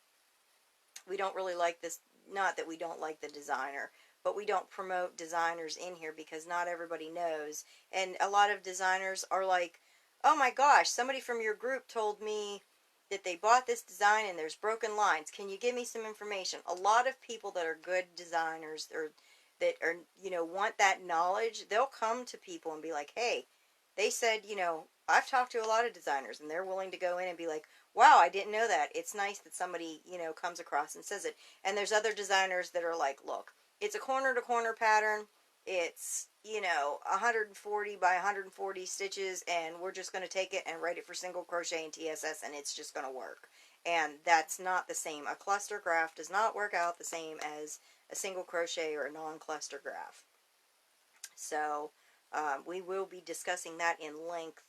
we don't really like this. Not that we don't like the designer, but we don't promote designers in here because not everybody knows. And a lot of designers are like, oh my gosh, somebody from your group told me that they bought this design and there's broken lines. Can you give me some information? A lot of people that are good designers, or that are, you know, want that knowledge, they'll come to people and be like, hey, they said, you know, I've talked to a lot of designers, and they're willing to go in and be like, wow, I didn't know that. It's nice that somebody, you know, comes across and says it. And there's other designers that are like, look, it's a corner to corner pattern. It's, you know, 140 by 140 stitches, and we're just going to take it and write it for single crochet and TSS, and it's just going to work. And that's not the same. A cluster graph does not work out the same as a single crochet or a non-cluster graph. So we will be discussing that in length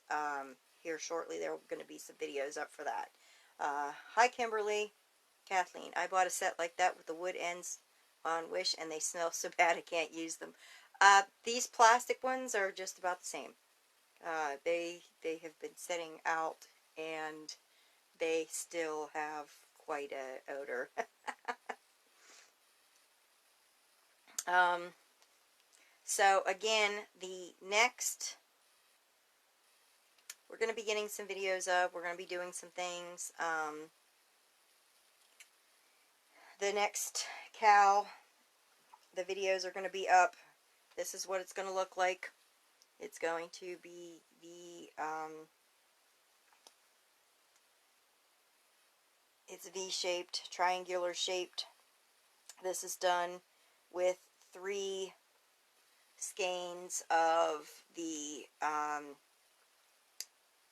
here shortly. There are going to be some videos up for that. Hi, Kimberly. Kathleen, I bought a set like that with the wood ends on Wish, and they smell so bad I can't use them. These plastic ones are just about the same. They have been setting out, and they still have quite a odor. So again, the next, we're going to be getting some videos up. We're going to be doing some things. The next cow, the videos are going to be up this is what it's going to look like. It's going to be the, it's V-shaped, triangular shaped. This is done with 3 skeins of the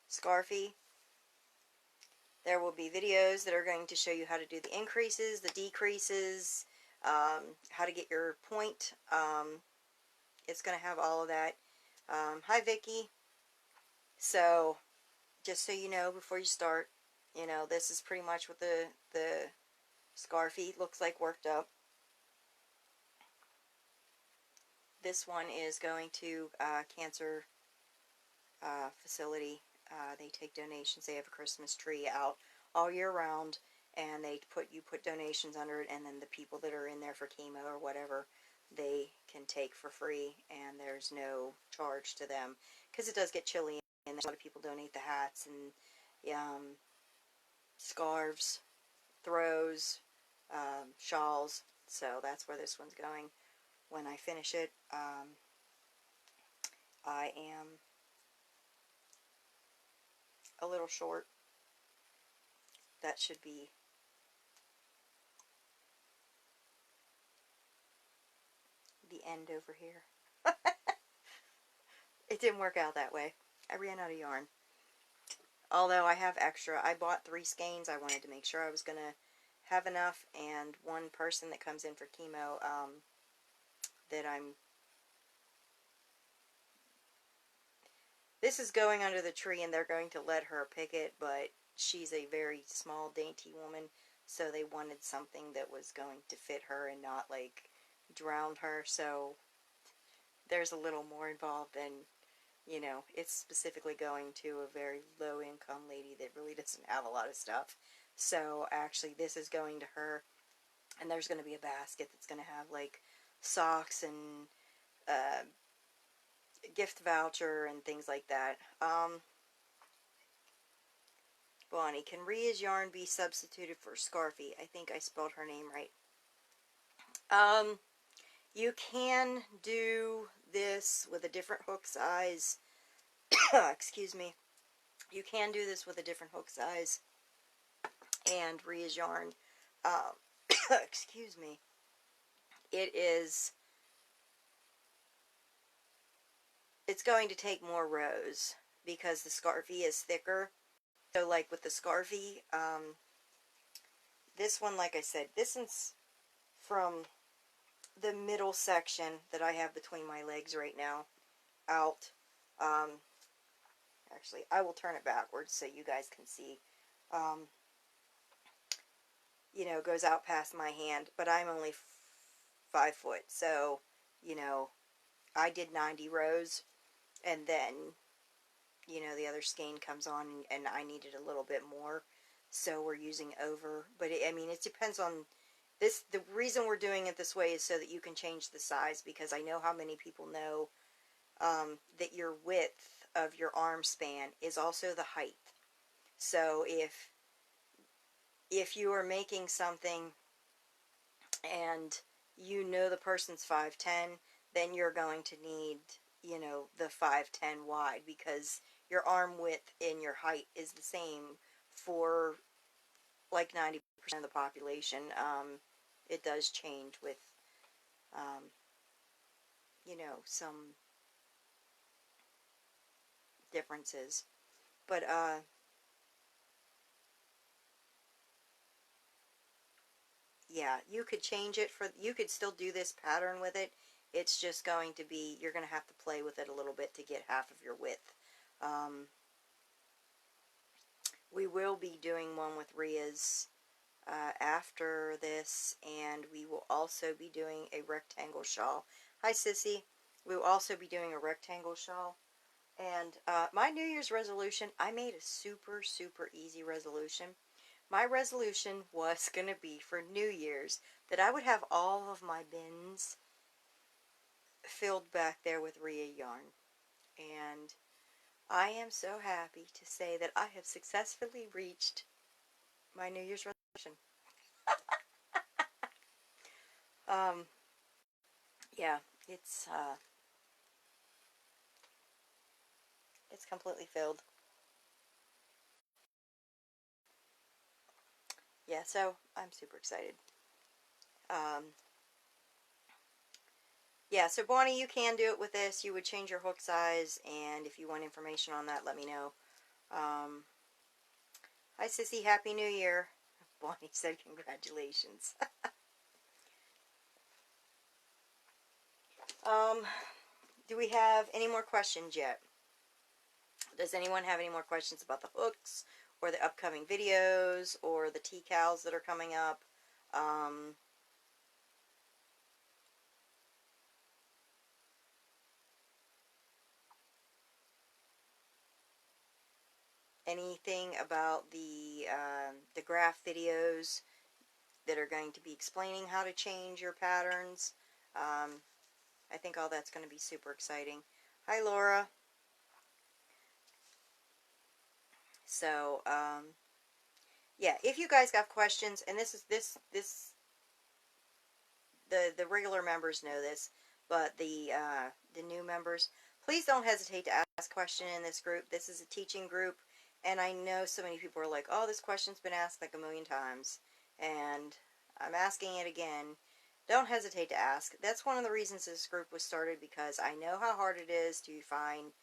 Scarfie. There will be videos that are going to show you how to do the increases, the decreases, how to get your point. It's going to have all of that. Hi, Vicky. So, just so you know, before you start, you know, this is pretty much what the Scarfie looks like worked up. This one is going to cancer facility. They take donations. They have a Christmas tree out all year round, and you put donations under it, and then the people that are in there for chemo or whatever, they can take for free, and there's no charge to them, because it does get chilly, and a lot of people donate the hats and scarves, throws, shawls. So that's where this one's going. When I finish it, I am a little short. That should be the end over here. It didn't work out that way. I ran out of yarn. Although I have extra. I bought 3 skeins. I wanted to make sure I was going to have enough, and one person that comes in for chemo, this is going under the tree, and they're going to let her pick it, but she's a very small, dainty woman, so they wanted something that was going to fit her and not, like, drown her, so there's a little more involved than, you know, it's specifically going to a very low-income lady that really doesn't have a lot of stuff. So, actually, this is going to her, and there's going to be a basket that's going to have, like, socks and gift voucher and things like that. Bonnie, can Ria's yarn be substituted for Scarfie? I think I spelled her name right. You can do this with a different hook size. Excuse me. You can do this with a different hook size and Ria's yarn. Excuse me. It's going to take more rows because the Scarfie is thicker. So, like with the Scarfie, this one, like I said, this is from the middle section that I have between my legs right now out. Actually, I will turn it backwards so you guys can see. You know, goes out past my hand, but I'm only 5 foot, so, you know, I did 90 rows, and then, you know, the other skein comes on, and I needed a little bit more, so we're using over, but I mean, it depends on this. The reason we're doing it this way is so that you can change the size, because I know how many people know that your width of your arm span is also the height. So if you are making something and you know the person's 5'10", then you're going to need, you know, the 5'10" wide, because your arm width and your height is the same for like 90% of the population. It does change with, you know, some differences. But, yeah, you could change it you could still do this pattern with it. It's just going to be, you're going to have to play with it a little bit to get half of your width. We will be doing one with Ria's after this, and we will also be doing a rectangle shawl. Hi, Sissy. We will also be doing a rectangle shawl. And my New Year's resolution, I made a super, super easy resolution. My resolution was going to be for New Year's that I would have all of my bins filled back there with Ria yarn. And I am so happy to say that I have successfully reached my New Year's resolution. Yeah, it's It's completely filled. Yeah, so I'm super excited. Yeah, so Bonnie, you can do it with this. You would change your hook size, and if you want information on that, let me know. Hi, Sissy. Happy New Year. Bonnie said congratulations. Do we have any more questions yet? Does anyone have any more questions about the hooks, or the upcoming videos, or the decals that are coming up? Anything about the graph videos that are going to be explaining how to change your patterns? I think all that's going to be super exciting. Hi, Laura. So, yeah, if you guys got questions, and the regular members know this, but the new members, please don't hesitate to ask questions in this group. This is a teaching group, and I know so many people are like, oh, this question's been asked like a million times, and I'm asking it again. Don't hesitate to ask. That's one of the reasons this group was started, because I know how hard it is to find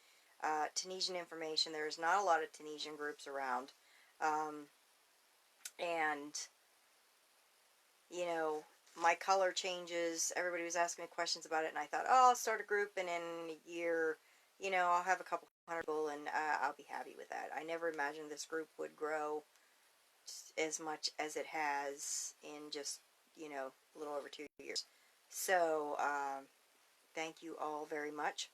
Tunisian information. There's not a lot of Tunisian groups around, and you know, my color changes. Everybody was asking me questions about it, and I thought, oh, I'll start a group, and in a year, you know, I'll have a couple hundred people, and I'll be happy with that. I never imagined this group would grow as much as it has in just, you know, a little over 2 years. So, thank you all very much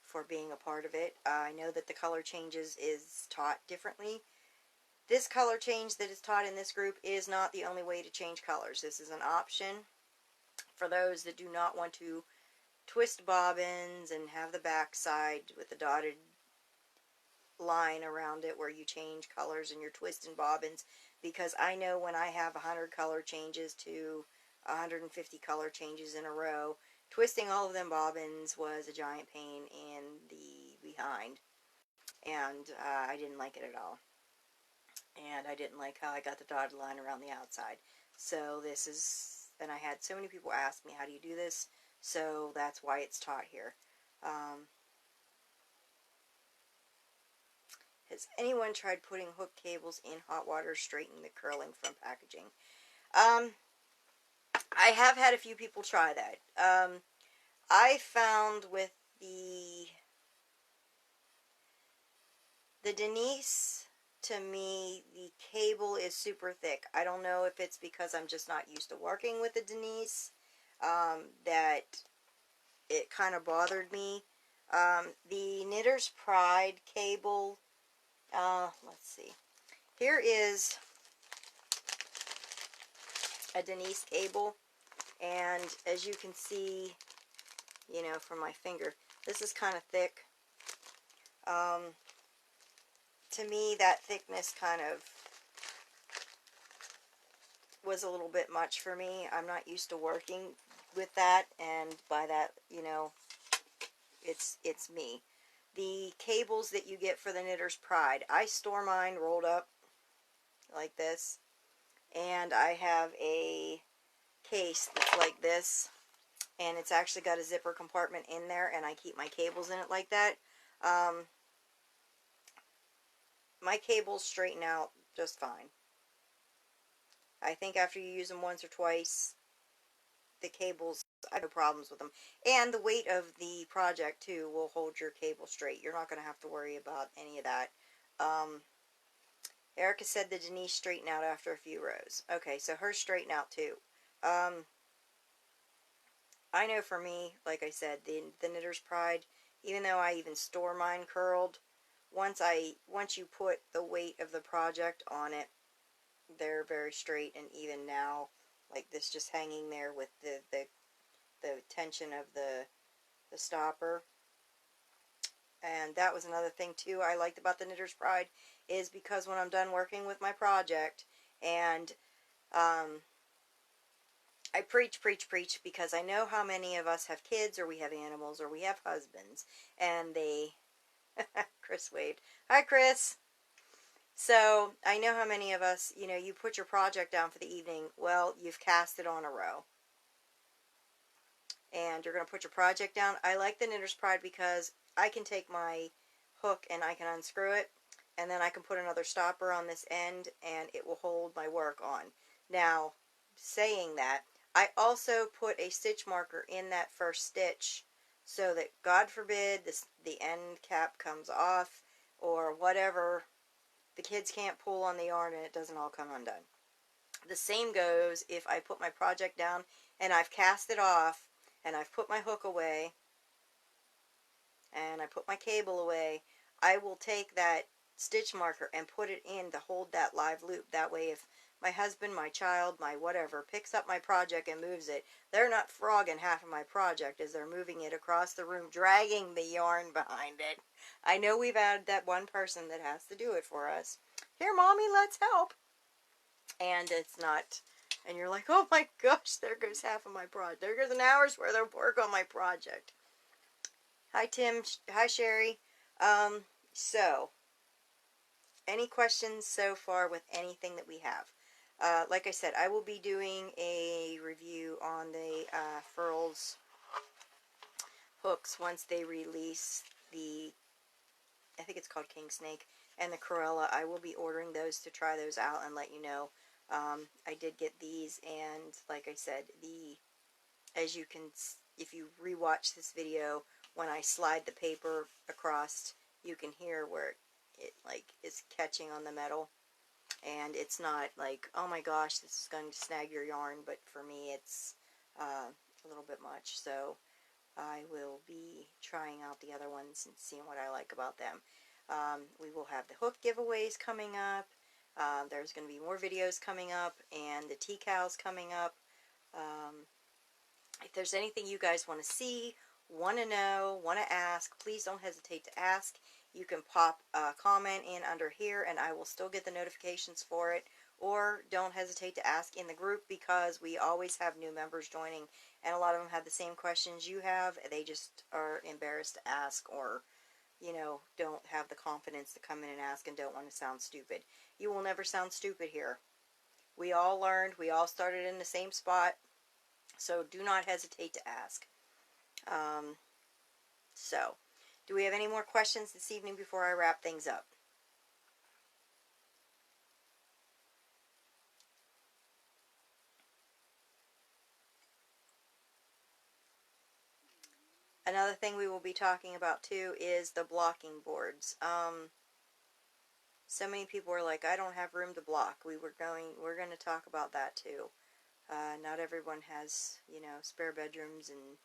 for being a part of it. I know that the color changes is taught differently. This color change that is taught in this group is not the only way to change colors. This is an option for those that do not want to twist bobbins and have the back side with the dotted line around it where you change colors and you're twisting bobbins, because I know when I have 100 color changes to 150 color changes in a row, twisting all of them bobbins was a giant pain in the behind, and I didn't like it at all. And I didn't like how I got the dotted line around the outside. So this is, and I had so many people ask me, how do you do this? So that's why it's taught here. Has anyone tried putting hook cables in hot water, straightening the curling from packaging? I have had a few people try that. I found with the Denise, to me, the cable is super thick. I don't know if it's because I'm just not used to working with the Denise, that it kind of bothered me. The Knitter's Pride cable, let's see. Here is a Denise cable, and as you can see, you know, from my finger, this is kind of thick. To me, that thickness kind of was a little bit much for me. I'm not used to working with that, and by that, you know, it's me. The cables that you get for the Knitter's Pride, I store mine rolled up like this, and I have a case that's like this, and it's actually got a zipper compartment in there, and I keep my cables in it like that. My cables straighten out just fine. I think after you use them once or twice, the cables, I have no problems with them. And the weight of the project, too, will hold your cable straight. You're not going to have to worry about any of that. Erica said the Denise straightened out after a few rows. Okay, so hers straighten out, too. I know for me, like I said, the Knitter's Pride, even though I even store mine curled, once you put the weight of the project on it, they're very straight and even now, like this just hanging there with the tension of the stopper. And that was another thing too I liked about the Knitter's Pride, is because when I'm done working with my project, and I preach, because I know how many of us have kids, or we have animals, or we have husbands, and they Chris waved. Hi, Chris. So, I know how many of us, you know, you put your project down for the evening. Well, you've cast it on a row. And you're going to put your project down. I like the Knitter's Pride because I can take my hook and I can unscrew it. And then I can put another stopper on this end and it will hold my work on. Now, saying that, I also put a stitch marker in that first stitch so that, God forbid, the end cap comes off or whatever, the kids can't pull on the yarn and it doesn't all come undone. The same goes if I put my project down and I've cast it off and I've put my hook away and I put my cable away. I will take that stitch marker and put it in to hold that live loop. That way if my husband, my child, my whatever picks up my project and moves it, they're not frogging half of my project as they're moving it across the room, dragging the yarn behind it. I know we've added that one person that has to do it for us. Here, Mommy, let's help. And it's not, and you're like, oh my gosh, there goes half of my project. There goes an hour's worth of work on my project. Hi, Tim. Hi, Sherry. So, any questions so far with anything that we have? Like I said, I will be doing a review on the Furls hooks once they release the, I think it's called King Snake, and the Corella. I will be ordering those to try those out and let you know. I did get these, and like I said, as you can, if you rewatch this video, when I slide the paper across, you can hear where it like is catching on the metal, and it's not like, oh my gosh, this is going to snag your yarn, but for me it's a little bit much. So I will be trying out the other ones and seeing what I like about them. We will have the hook giveaways coming up. There's going to be more videos coming up, and the tea cows coming up. If there's anything you guys want to see, want to know, want to ask, please don't hesitate to ask. You can pop a comment in under here and I will still get the notifications for it. Or don't hesitate to ask in the group, because we always have new members joining and a lot of them have the same questions you have. They just are embarrassed to ask, or, you know, don't have the confidence to come in and ask and don't want to sound stupid. You will never sound stupid here. We all learned. We all started in the same spot. So do not hesitate to ask. So, do we have any more questions this evening before I wrap things up? Another thing we will be talking about too is the blocking boards. So many people are like, I don't have room to block. We're going to talk about that too. Not everyone has, you know, spare bedrooms and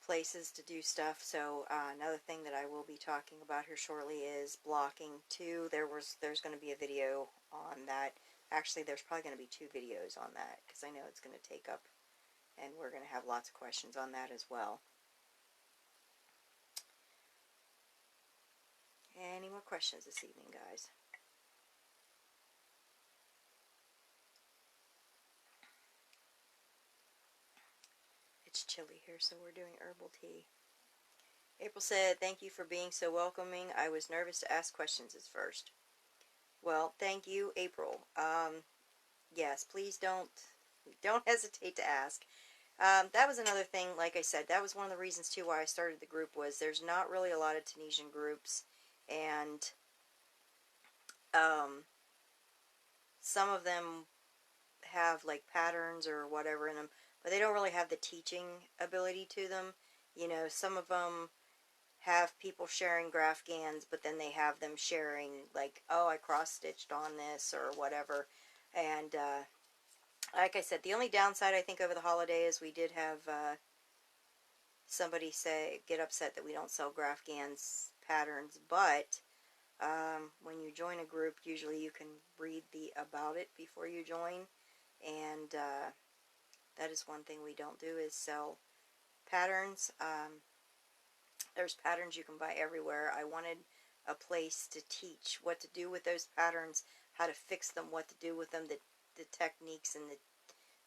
places to do stuff. So another thing that I will be talking about here shortly is blocking too. There's going to be a video on that. Actually, there's probably going to be 2 videos on that, because I know it's going to take up, and we're going to have lots of questions on that as well. Any more questions this evening, guys? It's chilly here, so we're doing herbal tea. April said, thank you for being so welcoming. I was nervous to ask questions at first. Well, thank you, April. Yes, please don't hesitate to ask. That was another thing, like I said, that was one of the reasons too why I started the group, was there's not really a lot of Tunisian groups, and some of them have like patterns or whatever in them, but they don't really have the teaching ability to them. You know, some of them have people sharing Graphghans, but then they have them sharing like, oh, I cross-stitched on this or whatever. And like I said, the only downside I think over the holidays, we did have somebody get upset that we don't sell Graphghans patterns, but when you join a group, usually you can read about it before you join, and that is one thing we don't do, is sell patterns. There's patterns you can buy everywhere. I wanted a place to teach what to do with those patterns, how to fix them, what to do with them, the techniques, and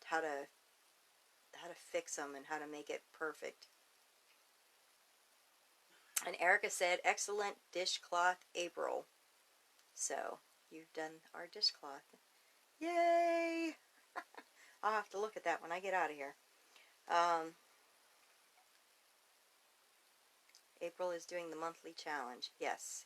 how to fix them and how to make it perfect. And Erica said, excellent dishcloth, April. So, you've done our dishcloth. Yay! I'll have to look at that when I get out of here. April is doing the monthly challenge. Yes.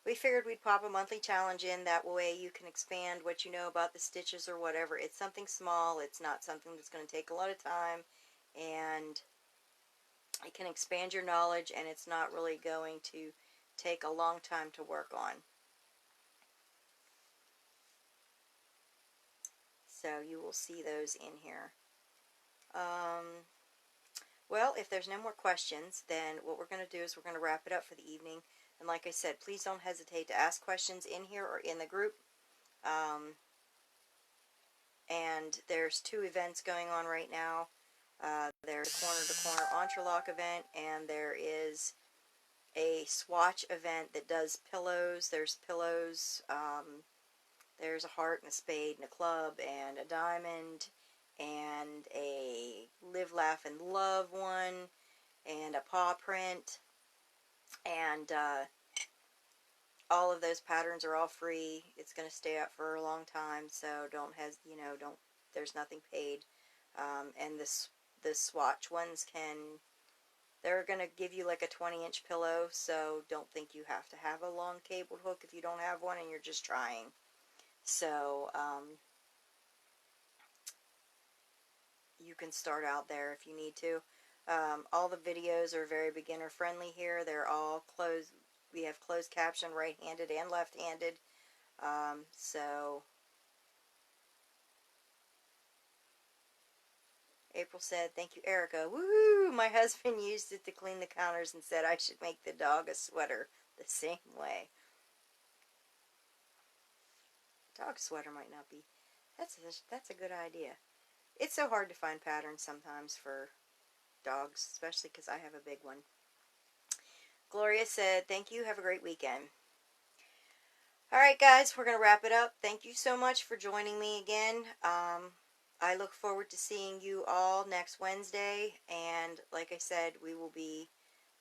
We figured we'd pop a monthly challenge in. That way you can expand what you know about the stitches or whatever. It's something small. It's not something that's going to take a lot of time. And it can expand your knowledge, and it's not really going to take a long time to work on. So you will see those in here. Well, if there's no more questions, then what we're going to do is we're going to wrap it up for the evening. And like I said, please don't hesitate to ask questions in here or in the group. And there's 2 events going on right now. There's a corner-to-corner entrelac event, and there is a swatch event that does pillows. There's pillows. There's a heart and a spade and a club and a diamond and a live, laugh, and love one and a paw print. And all of those patterns are all free. It's going to stay up for a long time, so don't there's nothing paid. And the swatch ones they're going to give you like a 20-inch pillow, so don't think you have to have a long cabled hook if you don't have one and you're just trying. So, you can start out there if you need to. All the videos are very beginner friendly here. They're all closed. We have closed caption, right-handed and left-handed. So April said, thank you, Erica. Woohoo! My husband used it to clean the counters and said I should make the dog a sweater the same way. Dog sweater might not be. That's a good idea. It's so hard to find patterns sometimes for dogs, especially because I have a big one. Gloria said, thank you. Have a great weekend. Alright guys, we're going to wrap it up. Thank you so much for joining me again. I look forward to seeing you all next Wednesday. And like I said, we will be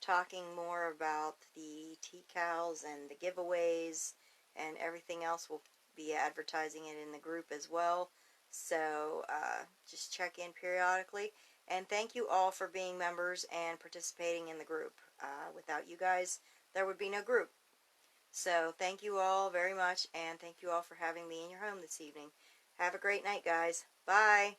talking more about the decals and the giveaways and everything else. We'll be advertising it in the group as well. So just check in periodically. And thank you all for being members and participating in the group. Without you guys, there would be no group. So thank you all very much, and thank you all for having me in your home this evening. Have a great night, guys. Bye.